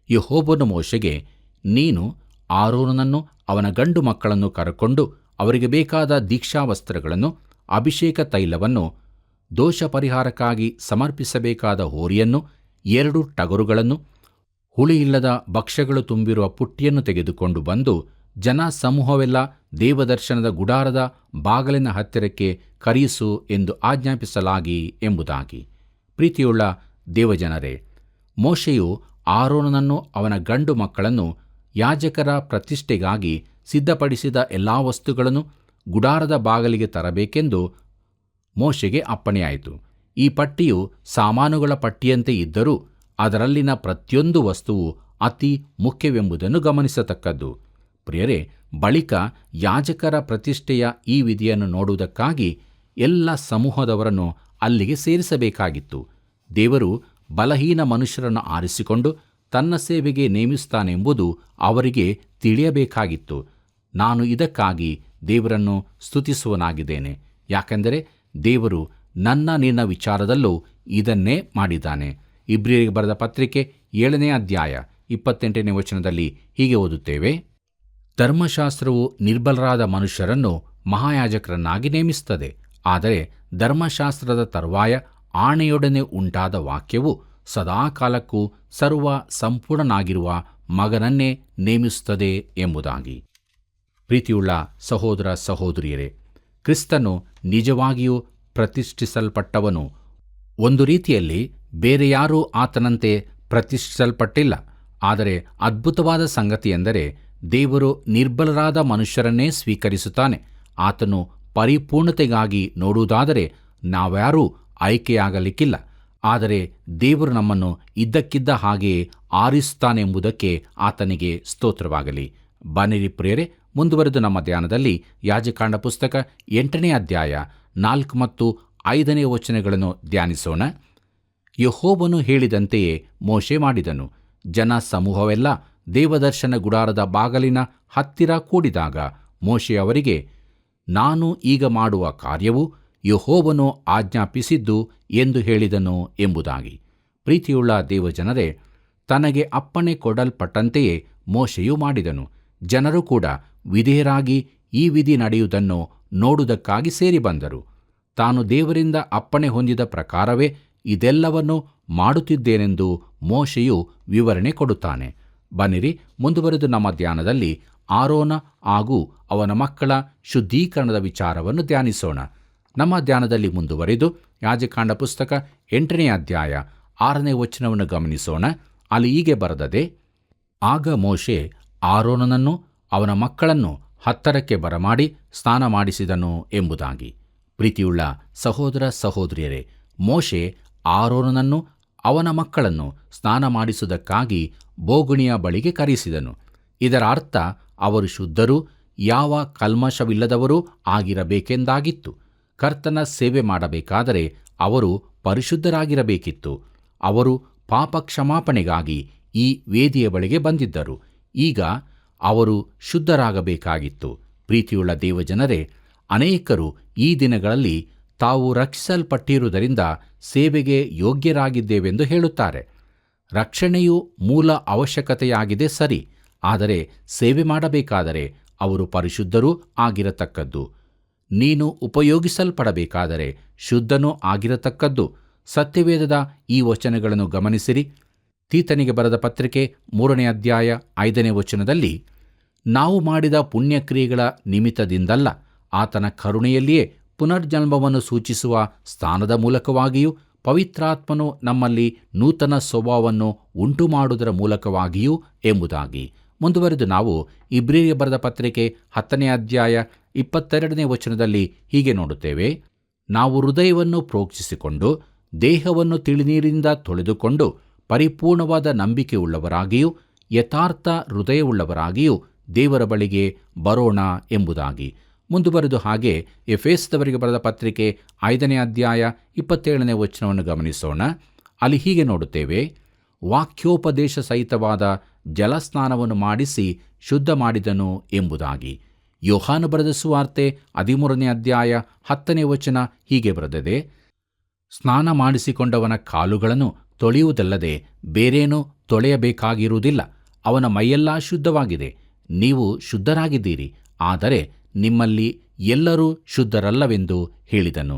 ಯೆಹೋವನು ಮೋಶೆಗೆ, ನೀನು ಆರೋನನನ್ನು ಅವನ ಗಂಡು ಮಕ್ಕಳನ್ನು ಕರಕೊಂಡು ಅವರಿಗೆ ಬೇಕಾದ ದೀಕ್ಷಾವಸ್ತ್ರಗಳನ್ನು, ಅಭಿಷೇಕ ತೈಲವನ್ನು, ದೋಷ ಪರಿಹಾರಕ್ಕಾಗಿ ಸಮರ್ಪಿಸಬೇಕಾದ ಹೋರಿಯನ್ನು, 2 ಟಗರುಗಳನ್ನು, ಹುಳಿಯಿಲ್ಲದ ಭಕ್ಷ್ಯಗಳು ತುಂಬಿರುವ ಪುಟ್ಟಿಯನ್ನು ತೆಗೆದುಕೊಂಡು ಬಂದು ಜನ ಸಮೂಹವೆಲ್ಲ ದೇವದರ್ಶನದ ಗುಡಾರದ ಬಾಗಿಲಿನ ಹತ್ತಿರಕ್ಕೆ ಕರೆಯಿಸು ಎಂದು ಆಜ್ಞಾಪಿಸಲಾಗಿ ಎಂಬುದಾಗಿ. ಪ್ರೀತಿಯುಳ್ಳ ದೇವಜನರೇ, ಮೋಶೆಯು ಆರೋನನನ್ನು ಅವನ ಗಂಡು ಮಕ್ಕಳನ್ನು ಯಾಜಕರ ಪ್ರತಿಷ್ಠೆಗಾಗಿ ಸಿದ್ಧಪಡಿಸಿದ ಎಲ್ಲಾ ವಸ್ತುಗಳನ್ನು ಗುಡಾರದ ಬಾಗಿಲಿಗೆ ತರಬೇಕೆಂದು ಮೋಶೆಗೆ ಅಪ್ಪಣೆಯಾಯಿತು. ಈ ಪಟ್ಟಿಯು ಸಾಮಾನುಗಳ ಪಟ್ಟಿಯಂತೆ ಇದ್ದರೂ ಅದರಲ್ಲಿನ ಪ್ರತಿಯೊಂದು ವಸ್ತುವು ಅತಿ ಮುಖ್ಯವೆಂಬುದನ್ನು ಗಮನಿಸತಕ್ಕದ್ದು. ಪ್ರಿಯರೇ, ಬಳಿಕ ಯಾಜಕರ ಪ್ರತಿಷ್ಠೆಯ ಈ ವಿಧಿಯನ್ನು ನೋಡುವುದಕ್ಕಾಗಿ ಎಲ್ಲ ಸಮೂಹದವರನ್ನು ಅಲ್ಲಿಗೆ ಸೇರಿಸಬೇಕಾಗಿತ್ತು. ದೇವರು ಬಲಹೀನ ಮನುಷ್ಯರನ್ನು ಆರಿಸಿಕೊಂಡು ತನ್ನ ಸೇವೆಗೆ ನೇಮಿಸ್ತಾನೆಂಬುದು ಅವರಿಗೆ ತಿಳಿಯಬೇಕಾಗಿತ್ತು. ನಾನು ಇದಕ್ಕಾಗಿ ದೇವರನ್ನು ಸ್ತುತಿಸುವನಾಗಿದ್ದೇನೆ, ಯಾಕೆಂದರೆ ದೇವರು ನಿನ್ನ ವಿಚಾರದಲ್ಲೂ ಇದನ್ನೇ ಮಾಡಿದ್ದಾನೆ. ಇಬ್ರಿಯರಿಗೆ ಬರೆದ ಪತ್ರಿಕೆ 7ನೇ ಅಧ್ಯಾಯ 28ನೇ ವಚನದಲ್ಲಿ ಹೀಗೆ ಓದುತ್ತೇವೆ: ಧರ್ಮಶಾಸ್ತ್ರವು ನಿರ್ಬಲರಾದ ಮನುಷ್ಯರನ್ನು ಮಹಾಯಾಜಕರನ್ನಾಗಿ ನೇಮಿಸುತ್ತದೆ, ಆದರೆ ಧರ್ಮಶಾಸ್ತ್ರದ ತರುವಾಯ ಆಣೆಯೊಡನೆ ಉಂಟಾದ ವಾಕ್ಯವು ಸದಾಕಾಲಕ್ಕೂ ಸರ್ವ ಸಂಪೂರ್ಣನಾಗಿರುವ ಮಗನನ್ನೇ ನೇಮಿಸುತ್ತದೆ ಎಂಬುದಾಗಿ. ಪ್ರೀತಿಯುಳ್ಳ ಸಹೋದರ ಸಹೋದರಿಯರೇ, ಕ್ರಿಸ್ತನು ನಿಜವಾಗಿಯೂ ಪ್ರತಿಷ್ಠಿಸಲ್ಪಟ್ಟವನು. ಒಂದು ರೀತಿಯಲ್ಲಿ ಬೇರೆ ಯಾರೂ ಆತನಂತೆ ಪ್ರತಿಷ್ಠಿಸಲ್ಪಟ್ಟಿಲ್ಲ. ಆದರೆ ಅದ್ಭುತವಾದ ಸಂಗತಿಯೆಂದರೆ ದೇವರು ನಿರ್ಬಲರಾದ ಮನುಷ್ಯರನ್ನೇ ಸ್ವೀಕರಿಸುತ್ತಾನೆ. ಆತನು ಪರಿಪೂರ್ಣತೆಗಾಗಿ ನೋಡುವುದಾದರೆ ನಾವ್ಯಾರೂ ಆಯ್ಕೆಯಾಗಲಿಕ್ಕಿಲ್ಲ. ಆದರೆ ದೇವರು ನಮ್ಮನ್ನು ಇದ್ದಕ್ಕಿದ್ದ ಹಾಗೆಯೇ ಆರಿಸುತ್ತಾನೆಂಬುದಕ್ಕೆ ಆತನಿಗೆ ಸ್ತೋತ್ರವಾಗಲಿ. ಬನ್ನಿರಿ ಪ್ರಿಯರೇ, ಮುಂದುವರೆದು ನಮ್ಮ ಧ್ಯಾನದಲ್ಲಿ ಯಾಜಕಾಂಡ ಪುಸ್ತಕ 8ನೇ ಅಧ್ಯಾಯ 4 ಮತ್ತು 5ನೇ ವಚನಗಳನ್ನು ಧ್ಯಾನಿಸೋಣ. ಯೆಹೋವನು ಹೇಳಿದಂತೆಯೇ ಮೋಶೆ ಮಾಡಿದನು. ಜನ ಸಮೂಹವೆಲ್ಲ ದೇವದರ್ಶನ ಗುಡಾರದ ಬಾಗಿಲಿನ ಹತ್ತಿರ ಕೂಡಿದಾಗ ಮೋಶೆ ಅವರಿಗೆ, ನಾನು ಈಗ ಮಾಡುವ ಕಾರ್ಯವು ಯೆಹೋವನು ಆಜ್ಞಾಪಿಸಿದ್ದು ಎಂದು ಹೇಳಿದನು ಎಂಬುದಾಗಿ. ಪ್ರೀತಿಯುಳ್ಳ ದೇವಜನರೇ, ತನಗೆ ಅಪ್ಪಣೆ ಕೊಡಲ್ಪಟ್ಟಂತೆಯೇ ಮೋಶೆಯು ಮಾಡಿದನು. ಜನರು ಕೂಡ ವಿಧೇಯರಾಗಿ ಈ ವಿಧಿ ನಡೆಯುವುದನ್ನು ನೋಡುವುದಕ್ಕಾಗಿ ಸೇರಿ ಬಂದರು. ತಾನು ದೇವರಿಂದ ಅಪ್ಪಣೆ ಹೊಂದಿದ ಪ್ರಕಾರವೇ ಇದೆಲ್ಲವನ್ನು ಮಾಡುತ್ತಿದ್ದೇನೆಂದು ಮೋಶೆಯು ವಿವರಣೆ ಕೊಡುತ್ತಾನೆ. ಬನ್ನಿರಿ, ಮುಂದುವರೆದು ನಮ್ಮ ಧ್ಯಾನದಲ್ಲಿ ಆರೋನ ಹಾಗೂ ಅವನ ಮಕ್ಕಳ ಶುದ್ಧೀಕರಣದ ವಿಚಾರವನ್ನು ಧ್ಯಾನಿಸೋಣ. ನಮ್ಮ ಧ್ಯಾನದಲ್ಲಿ ಮುಂದುವರೆದು ಯಾಜಕಾಂಡ ಪುಸ್ತಕ 8ನೇ ಅಧ್ಯಾಯ 6ನೇ ವಚನವನ್ನು ಗಮನಿಸೋಣ. ಅಲ್ಲಿ ಹೀಗೆ ಬರೆದದೆ: ಆಗ ಮೋಶೆ ಆರೋನನನ್ನು ಅವನ ಮಕ್ಕಳನ್ನು ಹತ್ತರಕ್ಕೆ ಬರಮಾಡಿ ಸ್ನಾನ ಮಾಡಿಸಿದನು ಎಂಬುದಾಗಿ. ಪ್ರೀತಿಯುಳ್ಳ ಸಹೋದರ ಸಹೋದರಿಯರೇ, ಮೋಶೆ ಆರೋನನನ್ನು ಅವನ ಮಕ್ಕಳನ್ನು ಸ್ನಾನ ಮಾಡಿಸುವುದಕ್ಕಾಗಿ ಬೋಗುಣಿಯ ಬಳಿಗೆ ಕರೆಸಿದನು. ಇದರ ಅರ್ಥ ಅವರು ಶುದ್ಧರೂ ಯಾವ ಕಲ್ಮಶವಿಲ್ಲದವರೂ ಆಗಿರಬೇಕೆಂದಾಗಿತ್ತು. ಕರ್ತನ ಸೇವೆ ಮಾಡಬೇಕಾದರೆ ಅವರು ಪರಿಶುದ್ಧರಾಗಿರಬೇಕಿತ್ತು. ಅವರು ಪಾಪ ಕ್ಷಮಾಪಣೆಗಾಗಿ ಈ ವೇದಿಯ ಬಳಿಗೆ ಬಂದಿದ್ದರು. ಈಗ ಅವರು ಶುದ್ಧರಾಗಬೇಕಾಗಿತ್ತು. ಪ್ರೀತಿಯುಳ್ಳ ದೇವಜನರೇ, ಅನೇಕರು ಈ ದಿನಗಳಲ್ಲಿ ತಾವು ರಕ್ಷಿಸಲ್ಪಟ್ಟಿರುವುದರಿಂದ ಸೇವೆಗೆ ಯೋಗ್ಯರಾಗಿದ್ದೇವೆಂದು ಹೇಳುತ್ತಾರೆ. ರಕ್ಷಣೆಯು ಮೂಲ ಅವಶ್ಯಕತೆಯಾಗಿದೆ ಸರಿ, ಆದರೆ ಸೇವೆ ಮಾಡಬೇಕಾದರೆ ಅವರು ಪರಿಶುದ್ಧರೂ ಆಗಿರತಕ್ಕದ್ದು. ನೀನು ಉಪಯೋಗಿಸಲ್ಪಡಬೇಕಾದರೆ ಶುದ್ಧನೂ ಆಗಿರತಕ್ಕದ್ದು. ಸತ್ಯವೇದದ ಈ ವಚನಗಳನ್ನು ಗಮನಿಸಿರಿ. ತೀತನಿಗೆ ಬರೆದ ಪತ್ರಿಕೆ 3ನೇ ಅಧ್ಯಾಯ 5ನೇ ವಚನದಲ್ಲಿ, ನಾವು ಮಾಡಿದ ಪುಣ್ಯಕ್ರಿಯೆಗಳ ನಿಮಿತ್ತದಿಂದಲ್ಲ, ಆತನ ಕರುಣೆಯಲ್ಲಿಯೇ ಪುನರ್ಜನ್ಮವನ್ನು ಸೂಚಿಸುವ ಸ್ಥಾನದ ಮೂಲಕವಾಗಿಯೂ ಪವಿತ್ರಾತ್ಮನು ನಮ್ಮಲ್ಲಿ ನೂತನ ಸ್ವಭಾವವನ್ನು ಉಂಟು ಮಾಡುವುದರ ಮೂಲಕವಾಗಿಯೂ ಎಂಬುದಾಗಿ. ಮುಂದುವರೆದು ನಾವು ಇಬ್ರಿಯರಿಗೆ ಬರೆದ ಪತ್ರಿಕೆ 10ನೇ ಅಧ್ಯಾಯ 22ನೇ ವಚನದಲ್ಲಿ ಹೀಗೆ ನೋಡುತ್ತೇವೆ: ನಾವು ಹೃದಯವನ್ನು ಪ್ರೋಕ್ಷಿಸಿಕೊಂಡು ದೇಹವನ್ನು ತಿಳಿನೀರಿಂದ ತೊಳೆದುಕೊಂಡು ಪರಿಪೂರ್ಣವಾದ ನಂಬಿಕೆಯುಳ್ಳವರಾಗಿಯೂ ಯಥಾರ್ಥ ಹೃದಯವುಳ್ಳವರಾಗಿಯೂ ದೇವರ ಬಳಿಗೆ ಬರೋಣ ಎಂಬುದಾಗಿ. ಮುಂದುವರೆದು ಹಾಗೆ ಎಫೆಸದವರಿಗೆ ಬರೆದ ಪತ್ರಿಕೆ 5ನೇ ಅಧ್ಯಾಯ 27ನೇ ವಚನವನ್ನು ಗಮನಿಸೋಣ. ಅಲ್ಲಿ ಹೀಗೆ ನೋಡುತ್ತೇವೆ: ವಾಕ್ಯೋಪದೇಶ ಸಹಿತವಾದ ಜಲಸ್ನಾನವನ್ನು ಮಾಡಿಸಿ ಶುದ್ಧ ಮಾಡಿದನು ಎಂಬುದಾಗಿ. ಯೋಹಾನ ಬರೆದ ಸುವಾರ್ತೆ 13ನೇ ಅಧ್ಯಾಯ 10ನೇ ವಚನ ಹೀಗೆ ಬರೆದಿದೆ: ಸ್ನಾನ ಮಾಡಿಸಿಕೊಂಡವನ ಕಾಲುಗಳನ್ನು ತೊಳೆಯುವುದಲ್ಲದೆ ಬೇರೇನೂ ತೊಳೆಯಬೇಕಾಗಿರುವುದಿಲ್ಲ, ಅವನ ಮೈಯೆಲ್ಲ ಶುದ್ಧವಾಗಿದೆ. ನೀವು ಶುದ್ಧರಾಗಿದ್ದೀರಿ, ಆದರೆ ನಿಮ್ಮಲ್ಲಿ ಎಲ್ಲರೂ ಶುದ್ಧರಲ್ಲವೆಂದು ಹೇಳಿದನು.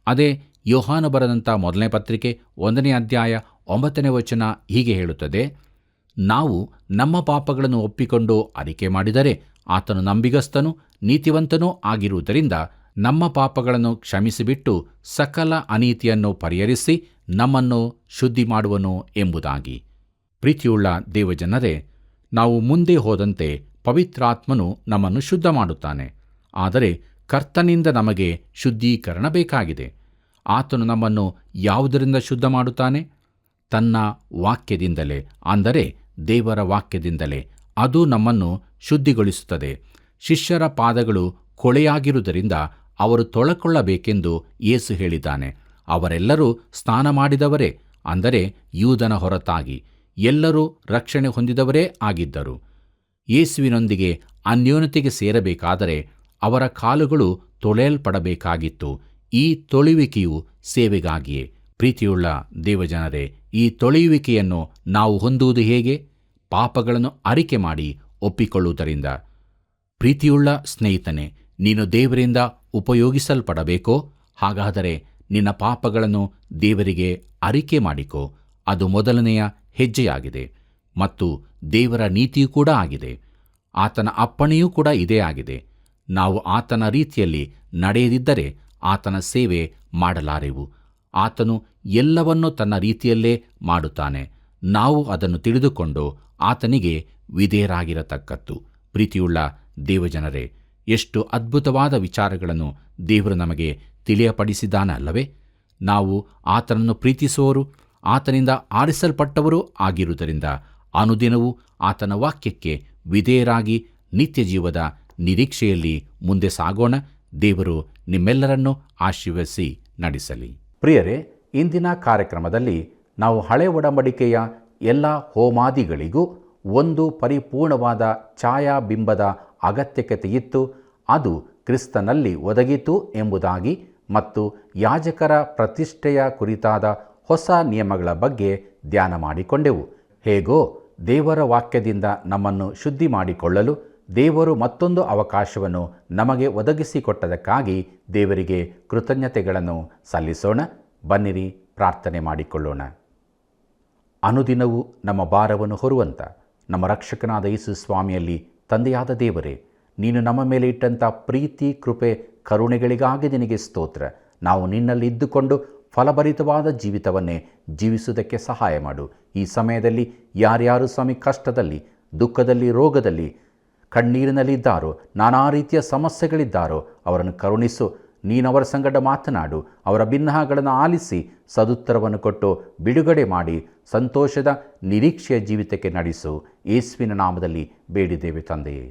ಅದೇ ಯೋಹಾನ ಬರೆದಂಥ 1ನೇ ಪತ್ರಿಕೆ 1ನೇ ಅಧ್ಯಾಯ 9ನೇ ವಚನ ಹೀಗೆ ಹೇಳುತ್ತದೆ: ನಾವು ನಮ್ಮ ಪಾಪಗಳನ್ನು ಒಪ್ಪಿಕೊಂಡು ಅರಿಕೆ ಮಾಡಿದರೆ ಆತನು ನಂಬಿಗಸ್ತನೂ ನೀತಿವಂತನೂ ಆಗಿರುವುದರಿಂದ ನಮ್ಮ ಪಾಪಗಳನ್ನು ಕ್ಷಮಿಸಿಬಿಟ್ಟು ಸಕಲ ಅನೀತಿಯನ್ನು ಪರಿಹರಿಸಿ ನಮ್ಮನ್ನು ಶುದ್ಧಿ ಮಾಡುವನು ಎಂಬುದಾಗಿ. ಪ್ರೀತಿಯುಳ್ಳ ದೇವಜನರೇ, ನಾವು ಮುಂದೆ ಹೋದಂತೆ ಪವಿತ್ರಾತ್ಮನು ನಮ್ಮನ್ನು ಶುದ್ಧ ಮಾಡುತ್ತಾನೆ. ಆದರೆ ಕರ್ತನಿಂದ ನಮಗೆ ಶುದ್ಧೀಕರಣ ಬೇಕಾಗಿದೆ. ಆತನು ನಮ್ಮನ್ನು ಯಾವುದರಿಂದ ಶುದ್ಧ ಮಾಡುತ್ತಾನೆ? ತನ್ನ ವಾಕ್ಯದಿಂದಲೇ, ಅಂದರೆ ದೇವರ ವಾಕ್ಯದಿಂದಲೇ. ಅದು ನಮ್ಮನ್ನು ಶುದ್ಧಿಗೊಳಿಸುತ್ತದೆ. ಶಿಷ್ಯರ ಪಾದಗಳು ಕೊಳೆಯಾಗಿರುವುದರಿಂದ ಅವರು ತೊಳಕೊಳ್ಳಬೇಕೆಂದು ಯೇಸು ಹೇಳಿದ್ದಾನೆ. ಅವರೆಲ್ಲರೂ ಸ್ನಾನ ಮಾಡಿದವರೇ, ಅಂದರೆ ಯೂದನ ಹೊರತಾಗಿ ಎಲ್ಲರೂ ರಕ್ಷಣೆ ಹೊಂದಿದವರೇ ಆಗಿದ್ದರು. ಯೇಸುವಿನೊಂದಿಗೆ ಅನ್ಯೋನ್ಯತೆಗೆ ಸೇರಬೇಕಾದರೆ ಅವರ ಕಾಲುಗಳು ತೊಳೆಯಲ್ಪಡಬೇಕಾಗಿತ್ತು. ಈ ತೊಳೆಯುವಿಕೆಯು ಸೇವೆಗಾಗಿಯೇ. ಪ್ರೀತಿಯುಳ್ಳ ದೇವಜನರೇ, ಈ ತೊಳೆಯುವಿಕೆಯನ್ನು ನಾವು ಹೊಂದುವುದು ಹೇಗೆ? ಪಾಪಗಳನ್ನು ಅರಿಕೆ ಮಾಡಿ ಒಪ್ಪಿಕೊಳ್ಳುವುದರಿಂದ. ಪ್ರೀತಿಯುಳ್ಳ ಸ್ನೇಹಿತನೇ, ನೀನು ದೇವರಿಂದ ಉಪಯೋಗಿಸಲ್ಪಡಬೇಕೋ? ಹಾಗಾದರೆ ನಿನ್ನ ಪಾಪಗಳನ್ನು ದೇವರಿಗೆ ಅರಿಕೆ ಮಾಡಿಕೋ. ಅದು ಮೊದಲನೆಯ ಹೆಜ್ಜೆಯಾಗಿದೆ ಮತ್ತು ದೇವರ ನೀತಿಯೂ ಕೂಡ ಆಗಿದೆ. ಆತನ ಅಪ್ಪಣೆಯೂ ಕೂಡ ಇದೇ ಆಗಿದೆ. ನಾವು ಆತನ ರೀತಿಯಲ್ಲಿ ನಡೆಯದಿದ್ದರೆ ಆತನ ಸೇವೆ ಮಾಡಲಾರೆವು. ಆತನು ಎಲ್ಲವನ್ನೂ ತನ್ನ ರೀತಿಯಲ್ಲೇ ಮಾಡುತ್ತಾನೆ. ನಾವು ಅದನ್ನು ತಿಳಿದುಕೊಂಡು ಆತನಿಗೆ ವಿಧೇಯರಾಗಿರತಕ್ಕದ್ದು. ಪ್ರೀತಿಯುಳ್ಳ ದೇವಜನರೇ, ಎಷ್ಟು ಅದ್ಭುತವಾದ ವಿಚಾರಗಳನ್ನು ದೇವರು ನಮಗೆ ತಿಳಿಯಪಡಿಸಿದ್ದಾನಲ್ಲವೇ? ನಾವು ಆತನನ್ನು ಪ್ರೀತಿಸುವವರು, ಆತನಿಂದ ಆರಿಸಲ್ಪಟ್ಟವರೂ ಆಗಿರುವುದರಿಂದ ಅನುದಿನವೂ ಆತನ ವಾಕ್ಯಕ್ಕೆ ವಿಧೇಯರಾಗಿ ನಿತ್ಯ ಜೀವದ ನಿರೀಕ್ಷೆಯಲ್ಲಿ ಮುಂದೆ ಸಾಗೋಣ. ದೇವರು ನಿಮ್ಮೆಲ್ಲರನ್ನೂ ಆಶೀರ್ವದಿಸಿ ನಡೆಸಲಿ. ಪ್ರಿಯರೇ, ಇಂದಿನ ಕಾರ್ಯಕ್ರಮದಲ್ಲಿ ನಾವು ಹಳೆ ಒಡಂಬಡಿಕೆಯ ಎಲ್ಲ ಹೋಮಾದಿಗಳಿಗೂ ಒಂದು ಪರಿಪೂರ್ಣವಾದ ಛಾಯಾಬಿಂಬದ ಅಗತ್ಯತೆಯಿತ್ತು. ಅದು ಕ್ರಿಸ್ತನಲ್ಲಿ ಒದಗಿತು ಎಂಬುದಾಗಿ ಮತ್ತು ಯಾಜಕರ ಪ್ರತಿಷ್ಠೆಯ ಕುರಿತಾದ ಹೊಸ ನಿಯಮಗಳ ಬಗ್ಗೆ ಧ್ಯಾನ ಮಾಡಿಕೊಂಡೆವು. ಹೇಗೋ ದೇವರ ವಾಕ್ಯದಿಂದ ನಮ್ಮನ್ನು ಶುದ್ಧಿ ಮಾಡಿಕೊಳ್ಳಲು ದೇವರು ಮತ್ತೊಂದು ಅವಕಾಶವನ್ನು ನಮಗೆ ಒದಗಿಸಿಕೊಟ್ಟದಕ್ಕಾಗಿ ದೇವರಿಗೆ ಕೃತಜ್ಞತೆಗಳನ್ನು ಸಲ್ಲಿಸೋಣ. ಬನ್ನಿರಿ, ಪ್ರಾರ್ಥನೆ ಮಾಡಿಕೊಳ್ಳೋಣ. ಅನುದಿನವೂ ನಮ್ಮ ಭಾರವನ್ನು ಹೊರುವಂಥ ನಮ್ಮ ರಕ್ಷಕನಾದ ಯೇಸು ಸ್ವಾಮಿಯಲ್ಲಿ ತಂದೆಯಾದ ದೇವರೇ, ನೀನು ನಮ್ಮ ಮೇಲೆ ಇಟ್ಟಂಥ ಪ್ರೀತಿ, ಕೃಪೆ, ಕರುಣೆಗಳಿಗಾಗಿ ನಿನಗೆ ಸ್ತೋತ್ರ. ನಾವು ನಿನ್ನಲ್ಲಿ ಇದ್ದುಕೊಂಡು ಫಲಭರಿತವಾದ ಜೀವಿತವನ್ನೇ ಜೀವಿಸುವುದಕ್ಕೆ ಸಹಾಯ ಮಾಡು. ಈ ಸಮಯದಲ್ಲಿ ಯಾರ್ಯಾರು ಸ್ವಾಮಿ ಕಷ್ಟದಲ್ಲಿ, ದುಃಖದಲ್ಲಿ, ರೋಗದಲ್ಲಿ, ಕಣ್ಣೀರಿನಲ್ಲಿದ್ದಾರೋ, ನಾನಾ ರೀತಿಯ ಸಮಸ್ಯೆಗಳಿದ್ದಾರೋ ಅವರನ್ನು ಕರುಣಿಸು. ನೀನವರ ಸಂಗಡ ಮಾತನಾಡು. ಅವರ ಭಿನ್ನಹಗಳನ್ನು ಆಲಿಸಿ ಸದುತ್ತರವನ್ನು ಕೊಟ್ಟು ಬಿಡುಗಡೆ ಮಾಡಿ ಸಂತೋಷದ ನಿರೀಕ್ಷೆಯ ಜೀವಿತಕ್ಕೆ ನಡೆಸು. ಯೇಸುವಿನ ನಾಮದಲ್ಲಿ ಬೇಡಿದ್ದೇವೆ ತಂದೆಯೇ,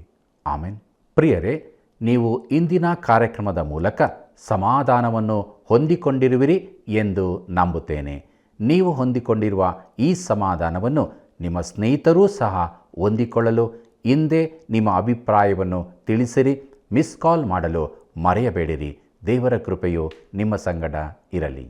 ಆಮೆನ್. ಪ್ರಿಯರೇ, ನೀವು ಇಂದಿನ ಕಾರ್ಯಕ್ರಮದ ಮೂಲಕ ಸಮಾಧಾನವನ್ನು ಹೊಂದಿಕೊಂಡಿರುವಿರಿ ಎಂದು ನಂಬುತ್ತೇನೆ. ನೀವು ಹೊಂದಿಕೊಂಡಿರುವ ಈ ಸಮಾಧಾನವನ್ನು ನಿಮ್ಮ ಸ್ನೇಹಿತರೂ ಸಹ ಹೊಂದಿಕೊಳ್ಳಲು ಹಿಂದೆ ನಿಮ್ಮ ಅಭಿಪ್ರಾಯವನ್ನು ತಿಳಿಸಿರಿ. ಮಿಸ್ ಕಾಲ್ ಮಾಡಲು ಮರೆಯಬೇಡಿರಿ. ದೇವರ ಕೃಪೆಯು ನಿಮ್ಮ ಸಂಗಡ ಇರಲಿ.